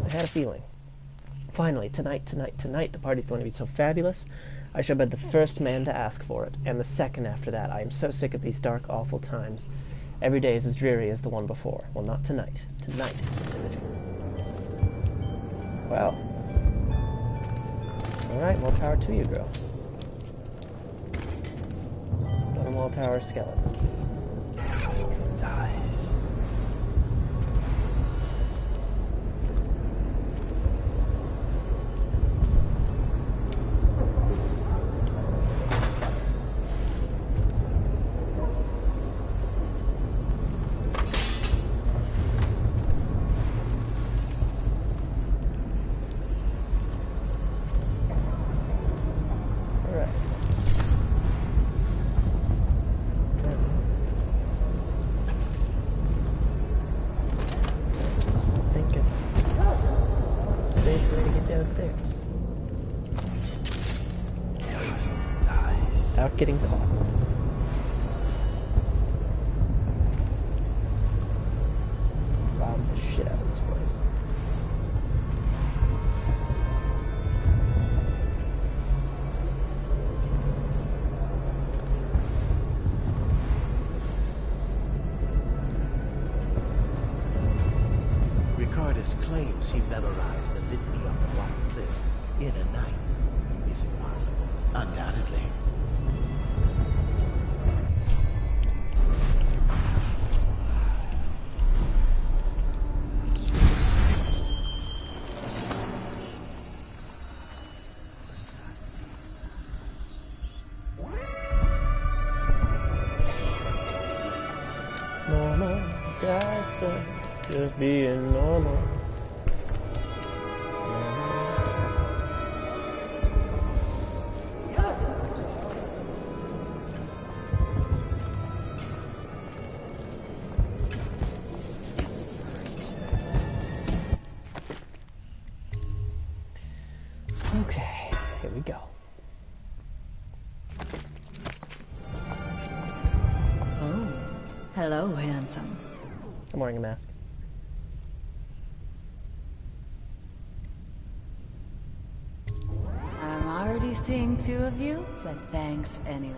I had a feeling. Finally, tonight, the party's going to be so fabulous, I shall be the first man to ask for it, and the second after that. I am so sick of these dark, awful times. Every day is as dreary as the one before. Well, not tonight. Tonight is fertility. Well. Alright, more power to you, girl. Dunwall Tower skeleton key. Nice. Without getting caught. Rob the shit out of this place. Ricardus claims he memorized the litany on the White Cliff in a night. Is it possible? Undoubtedly. Normal guy stuff, just being normal. Okay, here we go. Oh, hello, handsome. I'm wearing a mask. I'm already seeing two of you, but thanks anyway.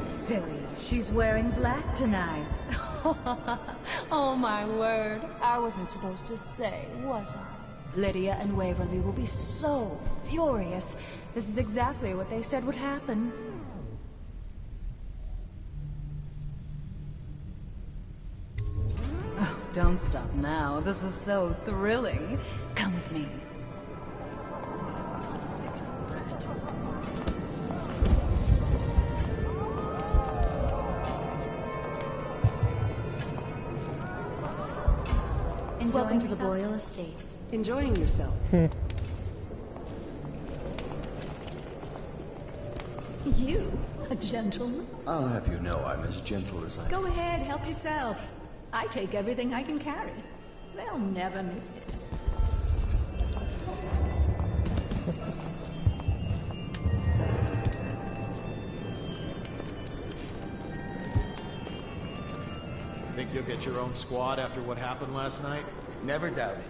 Silly, she's wearing black tonight. Oh my word, I wasn't supposed to say, was I? Lydia and Waverly will be so furious. This is exactly what they said would happen. Oh, don't stop now. This is so thrilling. Come with me. Welcome to the Boyle Estate. Enjoying yourself? You? A gentleman? I'll have you know I'm as gentle as I Go ahead, help yourself. I take everything I can carry. They'll never miss it. Think you'll get your own squad after what happened last night? Never doubt it.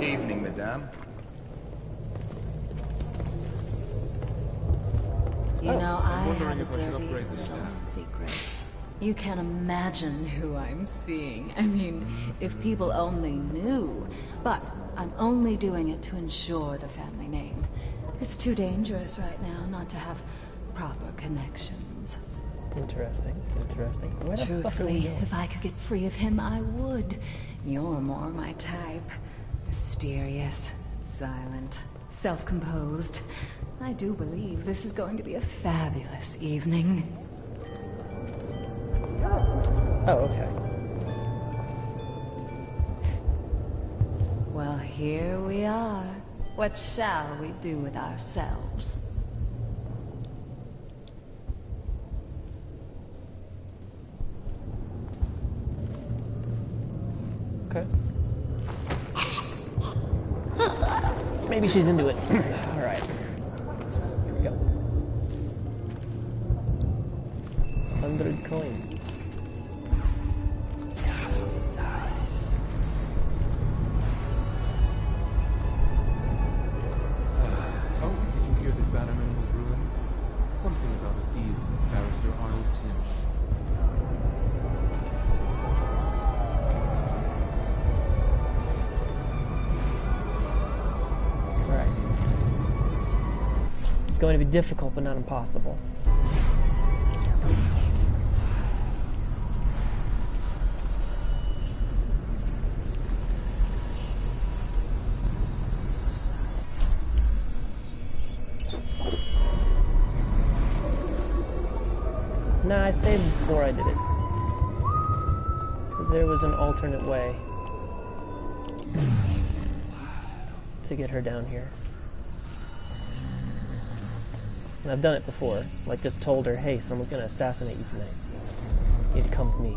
Evening, madame. You know, I wondering have a if I should dirty upgrade the little staff. secret. You can imagine who I'm seeing. I mean, if people only knew. But I'm only doing it to ensure the family name. It's too dangerous right now not to have proper connections. Interesting, interesting. Where the fuck are we Truthfully, going? if I could get free of him, I would. You're more my type. Mysterious, silent, self-composed. I do believe this is going to be a fabulous evening. Oh, okay. Well, here we are. What shall we do with ourselves? Okay. Maybe she's into it. Alright. Here we go. 100 coins. Oh, did you hear that Bannerman was ruined? Something about a deal with Barrister Arnold Tinch. Alright. It's going to be difficult, but not impossible. Nah, I saved before I did it. Because there was an alternate way to get her down here. And I've done it before. Like, just told her, hey, someone's gonna assassinate you tonight. You need to come with me.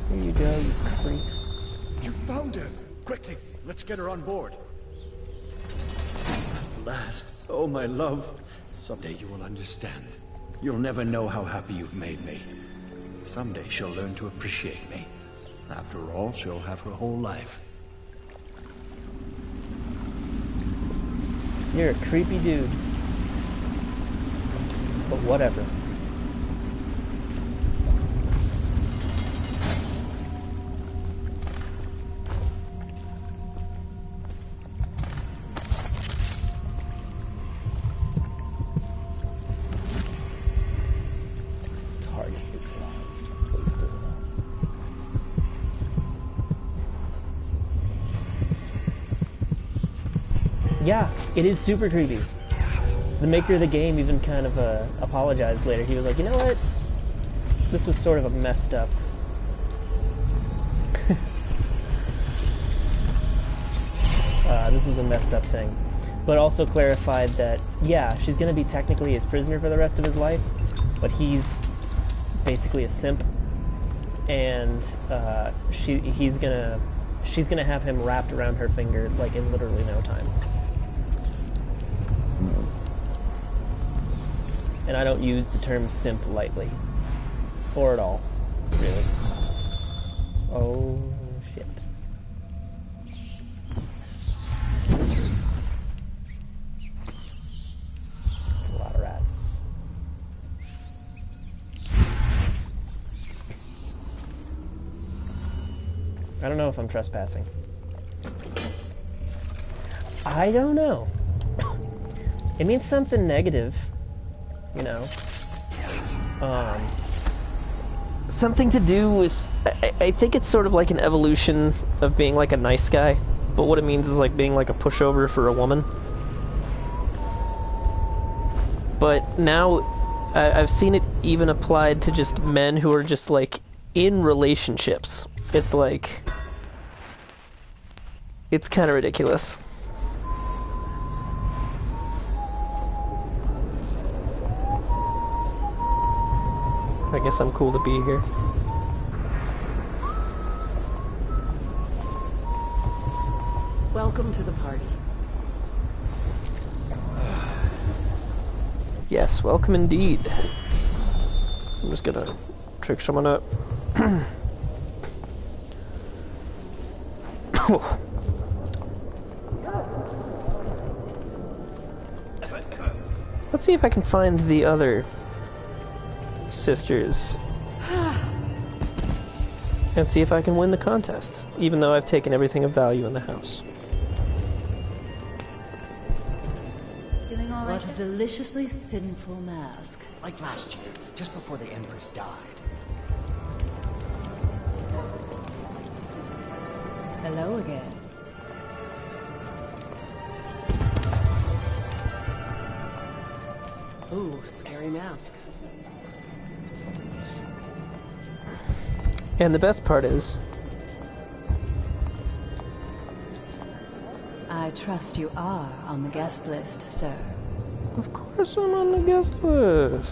Here you go, you creep. You found her! Quickly, let's get her on board. At last, oh my love. Someday you will understand. You'll never know how happy you've made me. Someday she'll learn to appreciate me. After all, she'll have her whole life. You're a creepy dude. But whatever. Target neutralized. Yeah, it is super creepy. The maker of the game even kind of apologized later. He was like, you know what? This was sort of a messed up. This was a messed up thing. But also clarified that, yeah, she's going to be technically his prisoner for the rest of his life, but he's basically a simp, and she's gonna have him wrapped around her finger like in literally no time. And I don't use the term simp lightly, or at all, really. Oh shit. A lot of rats. I don't know if I'm trespassing. I don't know. It means something negative, you know. Something to do with... I think it's sort of like an evolution of being like a nice guy, but what it means is like being like a pushover for a woman. But now, I've seen it even applied to just men who are just like in relationships. It's like... It's kind of ridiculous. I guess I'm cool to be here. Welcome to the party. Yes, welcome indeed. I'm just gonna trick someone up. Let's see if I can find the other sisters and see if I can win the contest, even though I've taken everything of value in the house. Doing all right? What a deliciously sinful mask. Like last year, just before the Empress died. Hello again. Ooh, scary mask. And the best part is... I trust you are on the guest list, sir. Of course I'm on the guest list.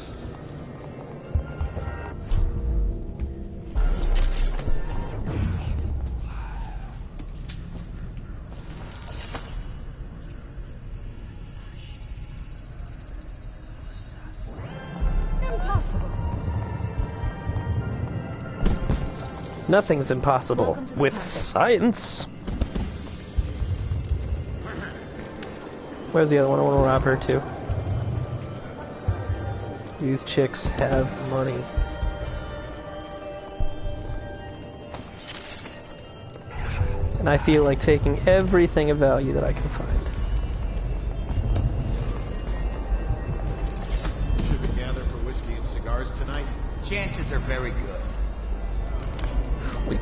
Nothing's impossible with science. Where's the other one? I want to rob her too. These chicks have money. And I feel like taking everything of value that I can find. Should we gather for whiskey and cigars tonight? Chances are very good. Wait.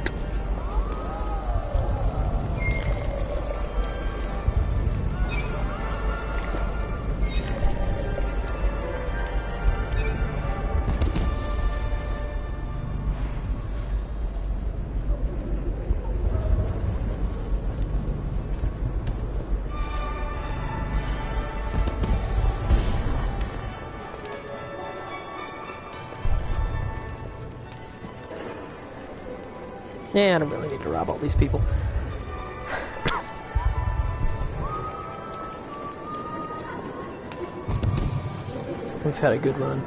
Yeah, I don't really need to rob all these people. We've had a good run.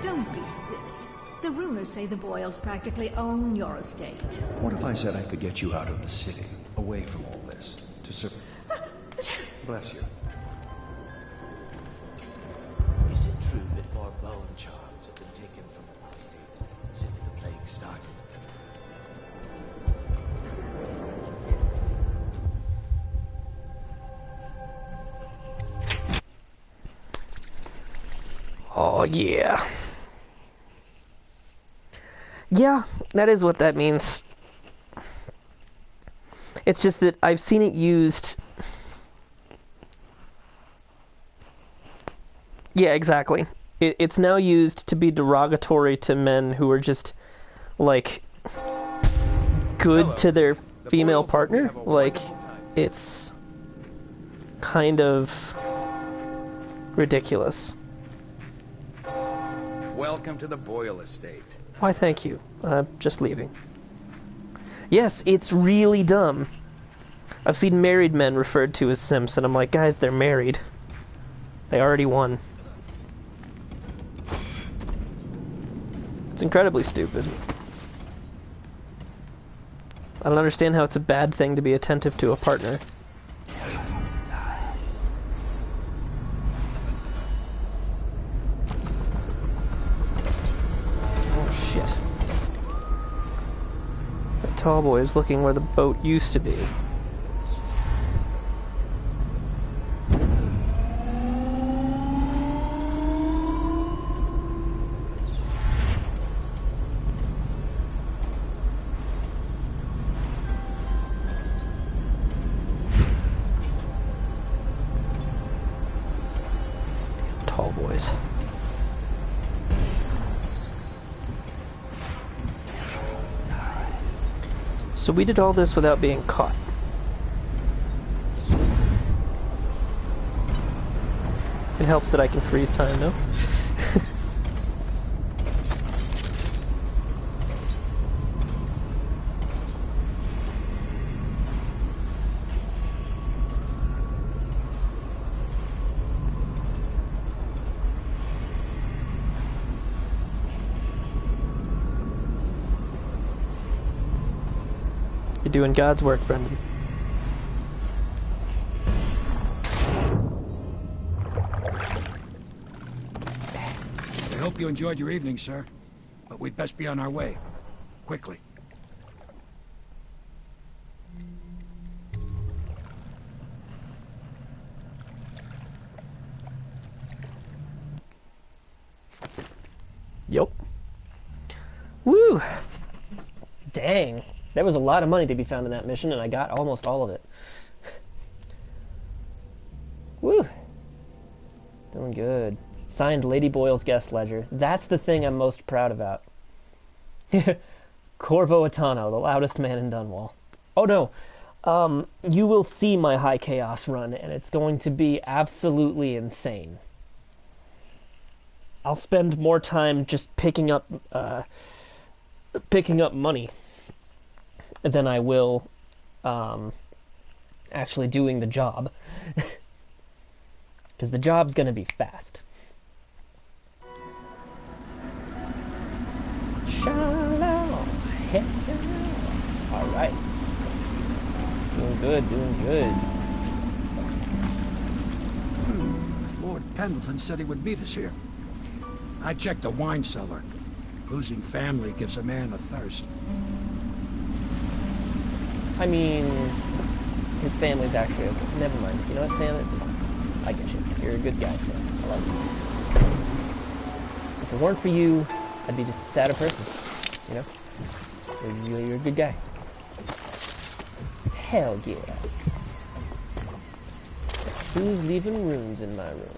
Don't be silly. The rumors say the Boyles practically own your estate. What if I said I could get you out of the city, away from all this, to serve... Bless you. Is it true that more bone charms have been taken from apostates since the plague started? Oh yeah. Yeah, that is what that means. It's just that I've seen it used... Yeah, exactly. It's now used to be derogatory to men who are just, like, good to their female partner. Like, it's kind of ridiculous. Welcome to the Boyle estate. Why, thank you. I'm just leaving. Yes, it's really dumb. I've seen married men referred to as simps, and I'm like, guys, they're married. They already won. It's incredibly stupid. I don't understand how it's a bad thing to be attentive to a partner. Oh shit. The tall boy is looking where the boat used to be. Tall boys. So we did all this without being caught. It helps that I can freeze time, no? You're doing God's work, Brendan. I hope you enjoyed your evening, sir. But we'd best be on our way. Quickly. Yup. Woo! Dang. There was a lot of money to be found in that mission, and I got almost all of it. Woo! Doing good. Signed, Lady Boyle's guest ledger. That's the thing I'm most proud about. Corvo Atano, the loudest man in Dunwall. Oh no. You will see my High Chaos run, and it's going to be absolutely insane. I'll spend more time just picking up money than I will actually doing the job. Because the job's going to be fast. Alright. Doing good, doing good. Lord Pendleton said he would meet us here. I checked the wine cellar. Losing family gives a man a thirst. I mean, his family's actually okay. Never mind. You know what, Sam? It's fine. I get you. You're a good guy, Sam. I love you. If it weren't for you, I'd be just a sadder person. You know? You're a good guy. Hell yeah. Who's leaving runes in my room?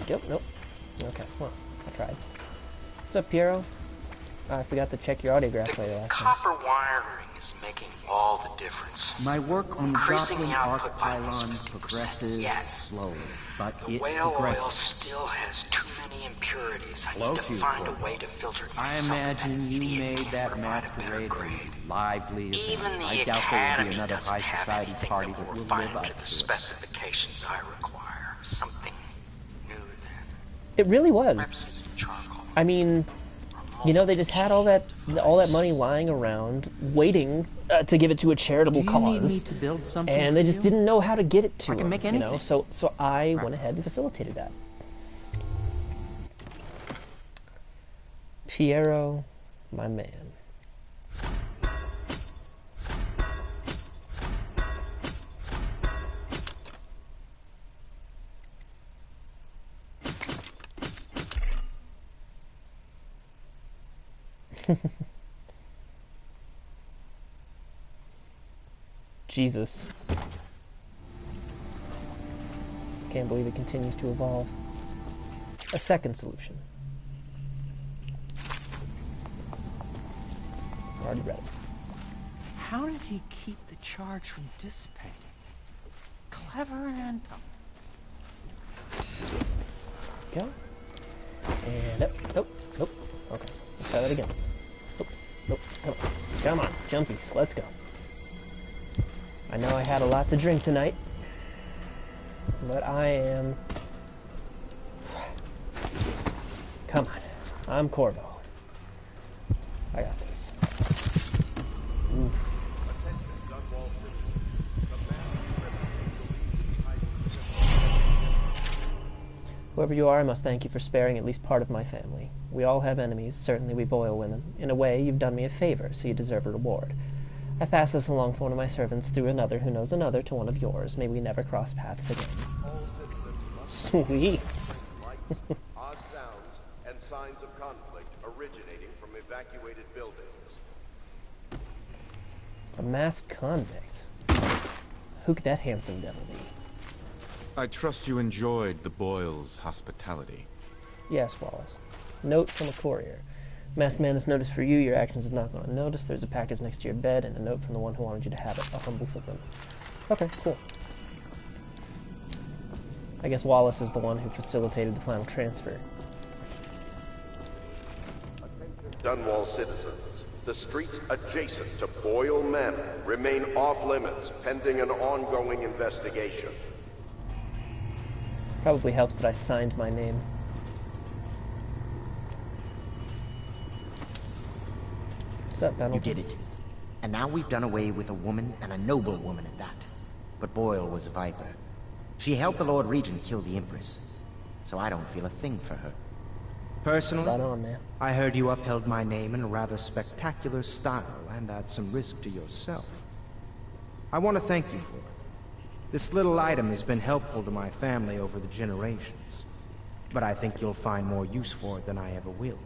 Yep, nope. Okay, well, I tried. What's up, Piero? I forgot to check your autograph later last time. Copper wiring is making all the difference. My work on the Increasing Joplin the output arc by pylon 50%. progresses Yes. slowly, but The it whale oil progresses. still has too many impurities. I Hello need to to you, find Corvo. a way to filter I something imagine you that made can that provide a better masquerade grade. a lively event. Even the I doubt there will Academy be another doesn't high have society anything party that that will will refine live up to the to it. specifications I require. Something new then. It really was. I mean, you know, they just had all that money lying around, waiting to give it to a charitable Do you need cause, me to build something and for they just you? didn't know how to get it to I can them, make you know. anything. So I went ahead and facilitated that. Piero, my man. Jesus. Can't believe it continues to evolve. A second solution. Already read it. How did he keep the charge from dissipating? Clever Anton. Go. And up. Nope. Nope. Okay. Let's try that again. Nope. Nope. Come on. Come on. Jumpies. Let's go. I know I had a lot to drink tonight, but I am... Come on. I'm Corvo. I got this. Oof. Whoever you are, I must thank you for sparing at least part of my family. We all have enemies, certainly we boil women. In a way, you've done me a favor, so you deserve a reward. I pass this along from one of my servants through another who knows another to one of yours. May we never cross paths again. Sweet. Are sounds and signs of conflict originating from evacuated buildings. A masked convict. Who could that handsome devil be? I trust you enjoyed the Boyle's hospitality. Yes, Wallace. Note from a courier. Masked man has noticed for you, your actions have not gone unnoticed. There's a package next to your bed and a note from the one who wanted you to have it. A humble fulfillment. Okay, cool. I guess Wallace is the one who facilitated the final transfer. Dunwall citizens, the streets adjacent to Boyle Manor remain off limits pending an ongoing investigation. Probably helps that I signed my name. What's up, Pendleton? You did it. And now we've done away with a woman, and a noble woman at that. But Boyle was a viper. She helped the Lord Regent kill the Empress. So I don't feel a thing for her. Personally, Right on, man. I heard you upheld my name in a rather spectacular style and at some risk to yourself. I want to thank you for it. This little item has been helpful to my family over the generations. But I think you'll find more use for it than I ever will.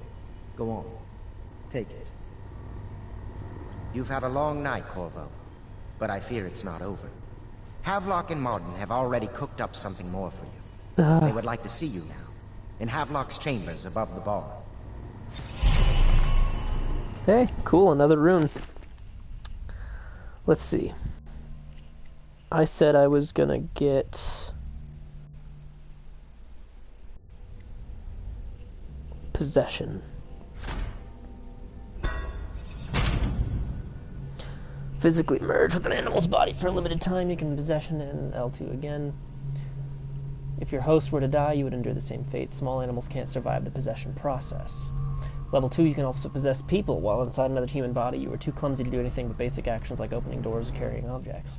Go on. Take it. You've had a long night, Corvo. But I fear it's not over. Havelock and Martin have already cooked up something more for you. They would like to see you now. In Havelock's chambers above the bar. Hey, cool, another rune. Let's see. I said I was gonna get... Possession. Physically merge with an animal's body for a limited time. You can possession and L2 again. If your host were to die, you would endure the same fate. Small animals can't survive the possession process. Level 2, you can also possess people. While inside another human body, you are too clumsy to do anything but basic actions like opening doors or carrying objects.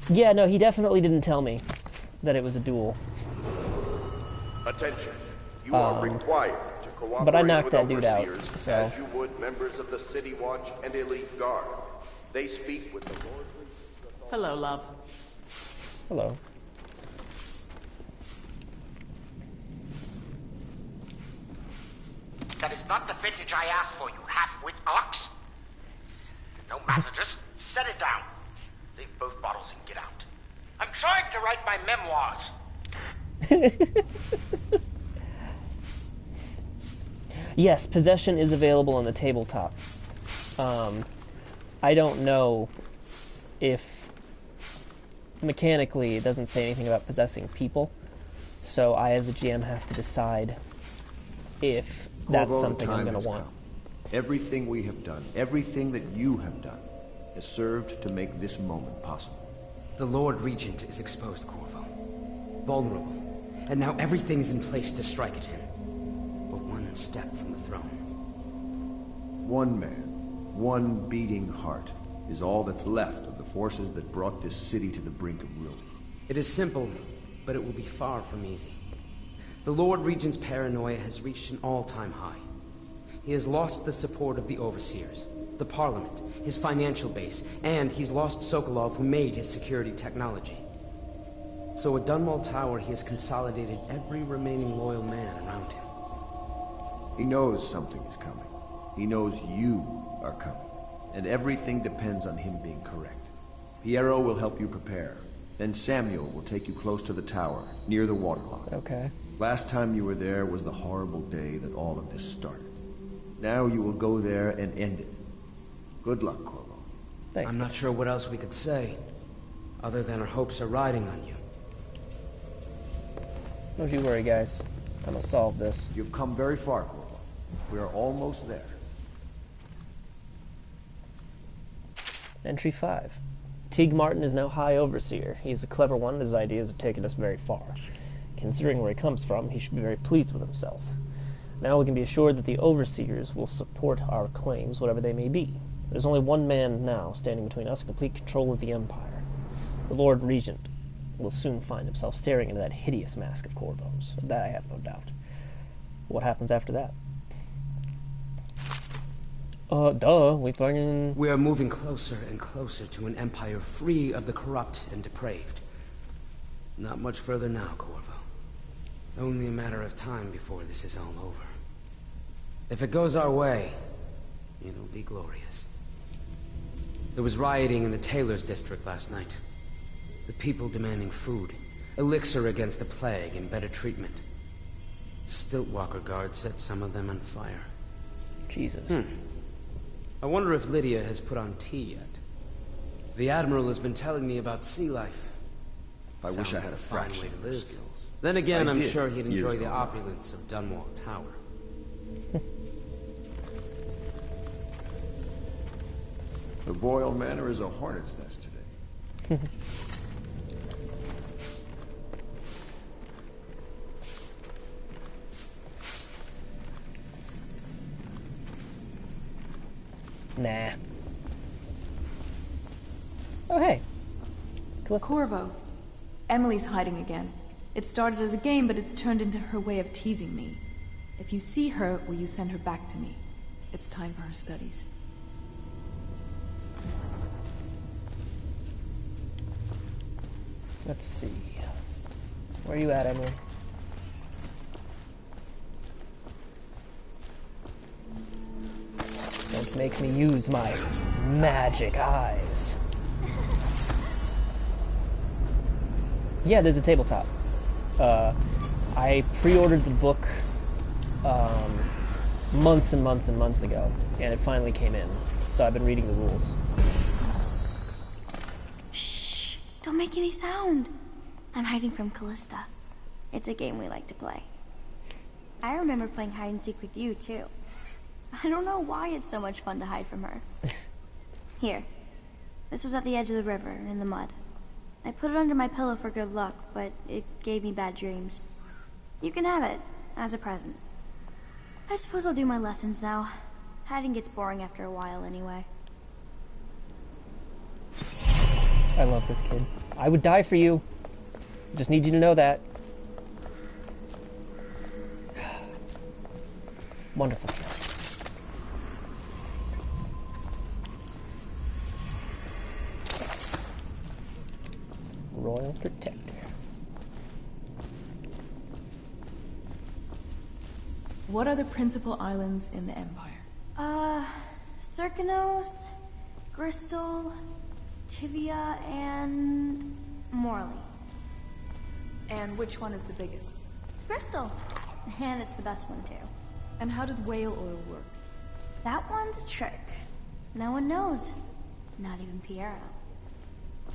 Yeah, no, he definitely didn't tell me that it was a duel. Attention. You are required to cooperate but I knocked with that dude out, overseers so... as you would members of the City Watch and Elite Guard. They speak with the Lord. Hello, love. Hello. That is not the vintage I asked for, you half-wit ox. No matter, just set it down. Leave both bottles and get out. I'm trying to write my memoirs. Yes, possession is available on the tabletop. I don't know if mechanically it doesn't say anything about possessing people, so I as a GM have to decide if that's Corvo, something I'm going has to want. come. Everything we have done, everything that you have done, has served to make this moment possible. The Lord Regent is exposed, Corvo. Vulnerable. And now everything's in place to strike at him. But one step from the throne. One man, one beating heart, is all that's left of the forces that brought this city to the brink of ruin. It is simple, but it will be far from easy. The Lord Regent's paranoia has reached an all-time high. He has lost the support of the Overseers, the Parliament, his financial base, and he's lost Sokolov, who made his security technology. So at Dunwall Tower, he has consolidated every remaining loyal man around him. He knows something is coming. He knows you are coming. And everything depends on him being correct. Piero will help you prepare. Then Samuel will take you close to the tower, near the waterlock. Okay. Last time you were there was the horrible day that all of this started. Now you will go there and end it. Good luck, Corvo. Thanks. I'm not sure what else we could say, other than our hopes are riding on you. Don't you worry, guys. I'm gonna solve this. You've come very far, Corvo. We are almost there. Entry 5. Teague Martin is now High Overseer. He's a clever one, and his ideas have taken us very far. Considering where he comes from, he should be very pleased with himself. Now we can be assured that the Overseers will support our claims, whatever they may be. There's only one man now standing between us and complete control of the Empire. The Lord Regent will soon find himself staring into that hideous mask of Corvo's. That I have no doubt. What happens after that? We are moving closer and closer to an empire free of the corrupt and depraved. Not much further now, Corvo. Only a matter of time before this is all over. If it goes our way, it'll be glorious. There was rioting in the Taylor's district last night. The people demanding food, elixir against the plague, and better treatment. Stiltwalker guards set some of them on fire. Jesus. I wonder if Lydia has put on tea yet. The Admiral has been telling me about sea life. I wish I had a fine way fraction to of your live. skills. Then again, I I'm did, sure he'd enjoy years the ago. opulence of Dunwall Tower. The Boyle Manor is a hornet's nest today. Nah. Oh, hey. Corvo. Emily's hiding again. It started as a game, but it's turned into her way of teasing me. If you see her, will you send her back to me? It's time for her studies. Let's see. Where are you at, Emily? Don't make me use my magic eyes. Yeah, there's a tabletop. I pre-ordered the book months and months and months ago, and it finally came in. So I've been reading the rules. Shh! Don't make any sound. I'm hiding from Callista. It's a game we like to play. I remember playing hide and seek with you, too. I don't know why it's so much fun to hide from her. Here. This was at the edge of the river, in the mud. I put it under my pillow for good luck, but it gave me bad dreams. You can have it, as a present. I suppose I'll do my lessons now. Hiding gets boring after a while anyway. I love this kid. I would die for you. Just need you to know that. Wonderful. Royal Protector. What are the principal islands in the Empire? Circanos, Bristol, Tivia, and Morley. And which one is the biggest? Bristol. And it's the best one, too. And how does whale oil work? That one's a trick. No one knows. Not even Piero.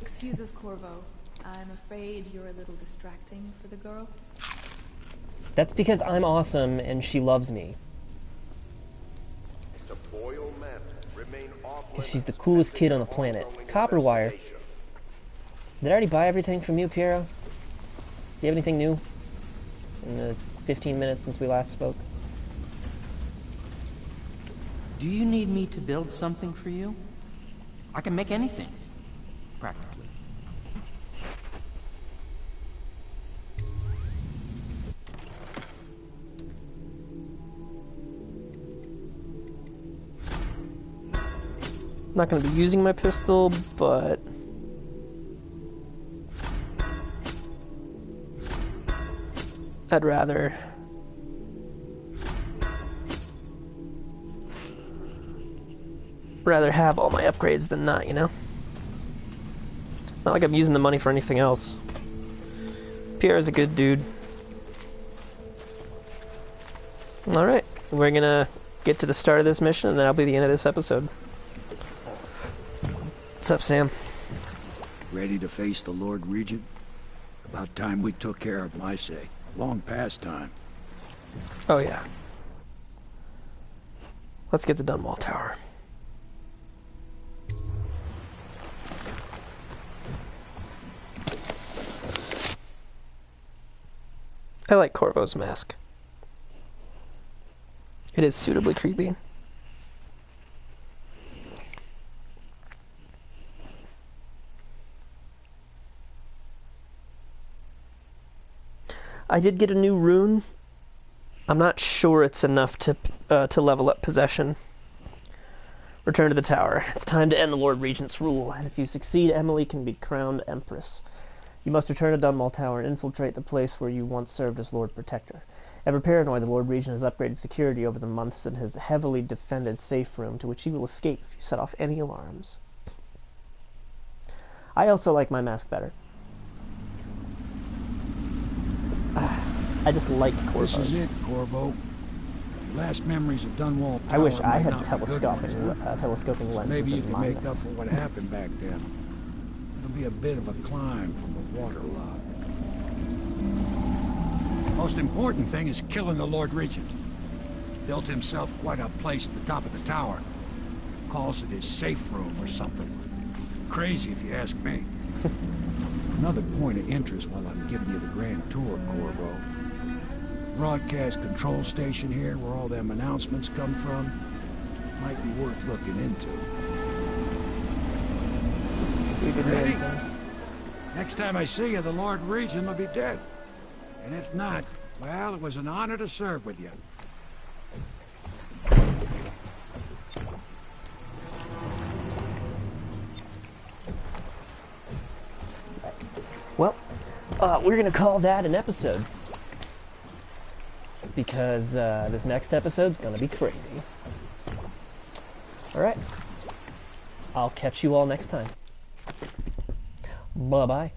Excuse us, Corvo. I'm afraid you're a little distracting for the girl. That's because I'm awesome and she loves me. The Boyle Manor remain off Because she's the coolest kid on the planet. Copper wire. Did I already buy everything from you, Piero? Do you have anything new? In the 15 minutes since we last spoke? Do you need me to build something for you? I can make anything, practically. Not going to be using my pistol, but I'd rather rather have all my upgrades than not, you know? Not like I'm using the money for anything else. Pierre's a good dude. Alright, we're gonna get to the start of this mission, and that'll be the end of this episode. What's up, Sam? Ready to face the Lord Regent? About time we took care of my say. Long past time. Oh yeah. Let's get to Dunwall Tower. I like Corvo's mask. It is suitably creepy. I did get a new rune. I'm not sure it's enough to level up possession. Return to the tower. It's time to end the Lord Regent's rule, and if you succeed, Emily can be crowned Empress. You must return to Dunwall Tower and infiltrate the place where you once served as Lord Protector. Ever paranoid, the Lord Regent has upgraded security over the months and has heavily defended safe room to which you will escape if you set off any alarms. I also like my mask better. I just like Corvo's. This is it, Corvo. Last memories of Dunwall Tower. I wish I might had not be good telescoping ones, huh? telescoping lenses. Maybe you in can my make up mask. for what happened back then. It'll be a bit of a climb from the waterlogged. Most important thing is killing the Lord Regent. Built himself quite a place at the top of the tower. Calls it his safe room or something. Crazy if you ask me. Another point of interest while I'm giving you the grand tour, Corvo. Broadcast control station here where all them announcements come from. Might be worth looking into. Ready? Next time I see you, the Lord Regent will be dead. And if not, well, it was an honor to serve with you. Well, we're gonna call that an episode. Because this next episode's gonna be crazy. Alright. I'll catch you all next time. Bye-bye.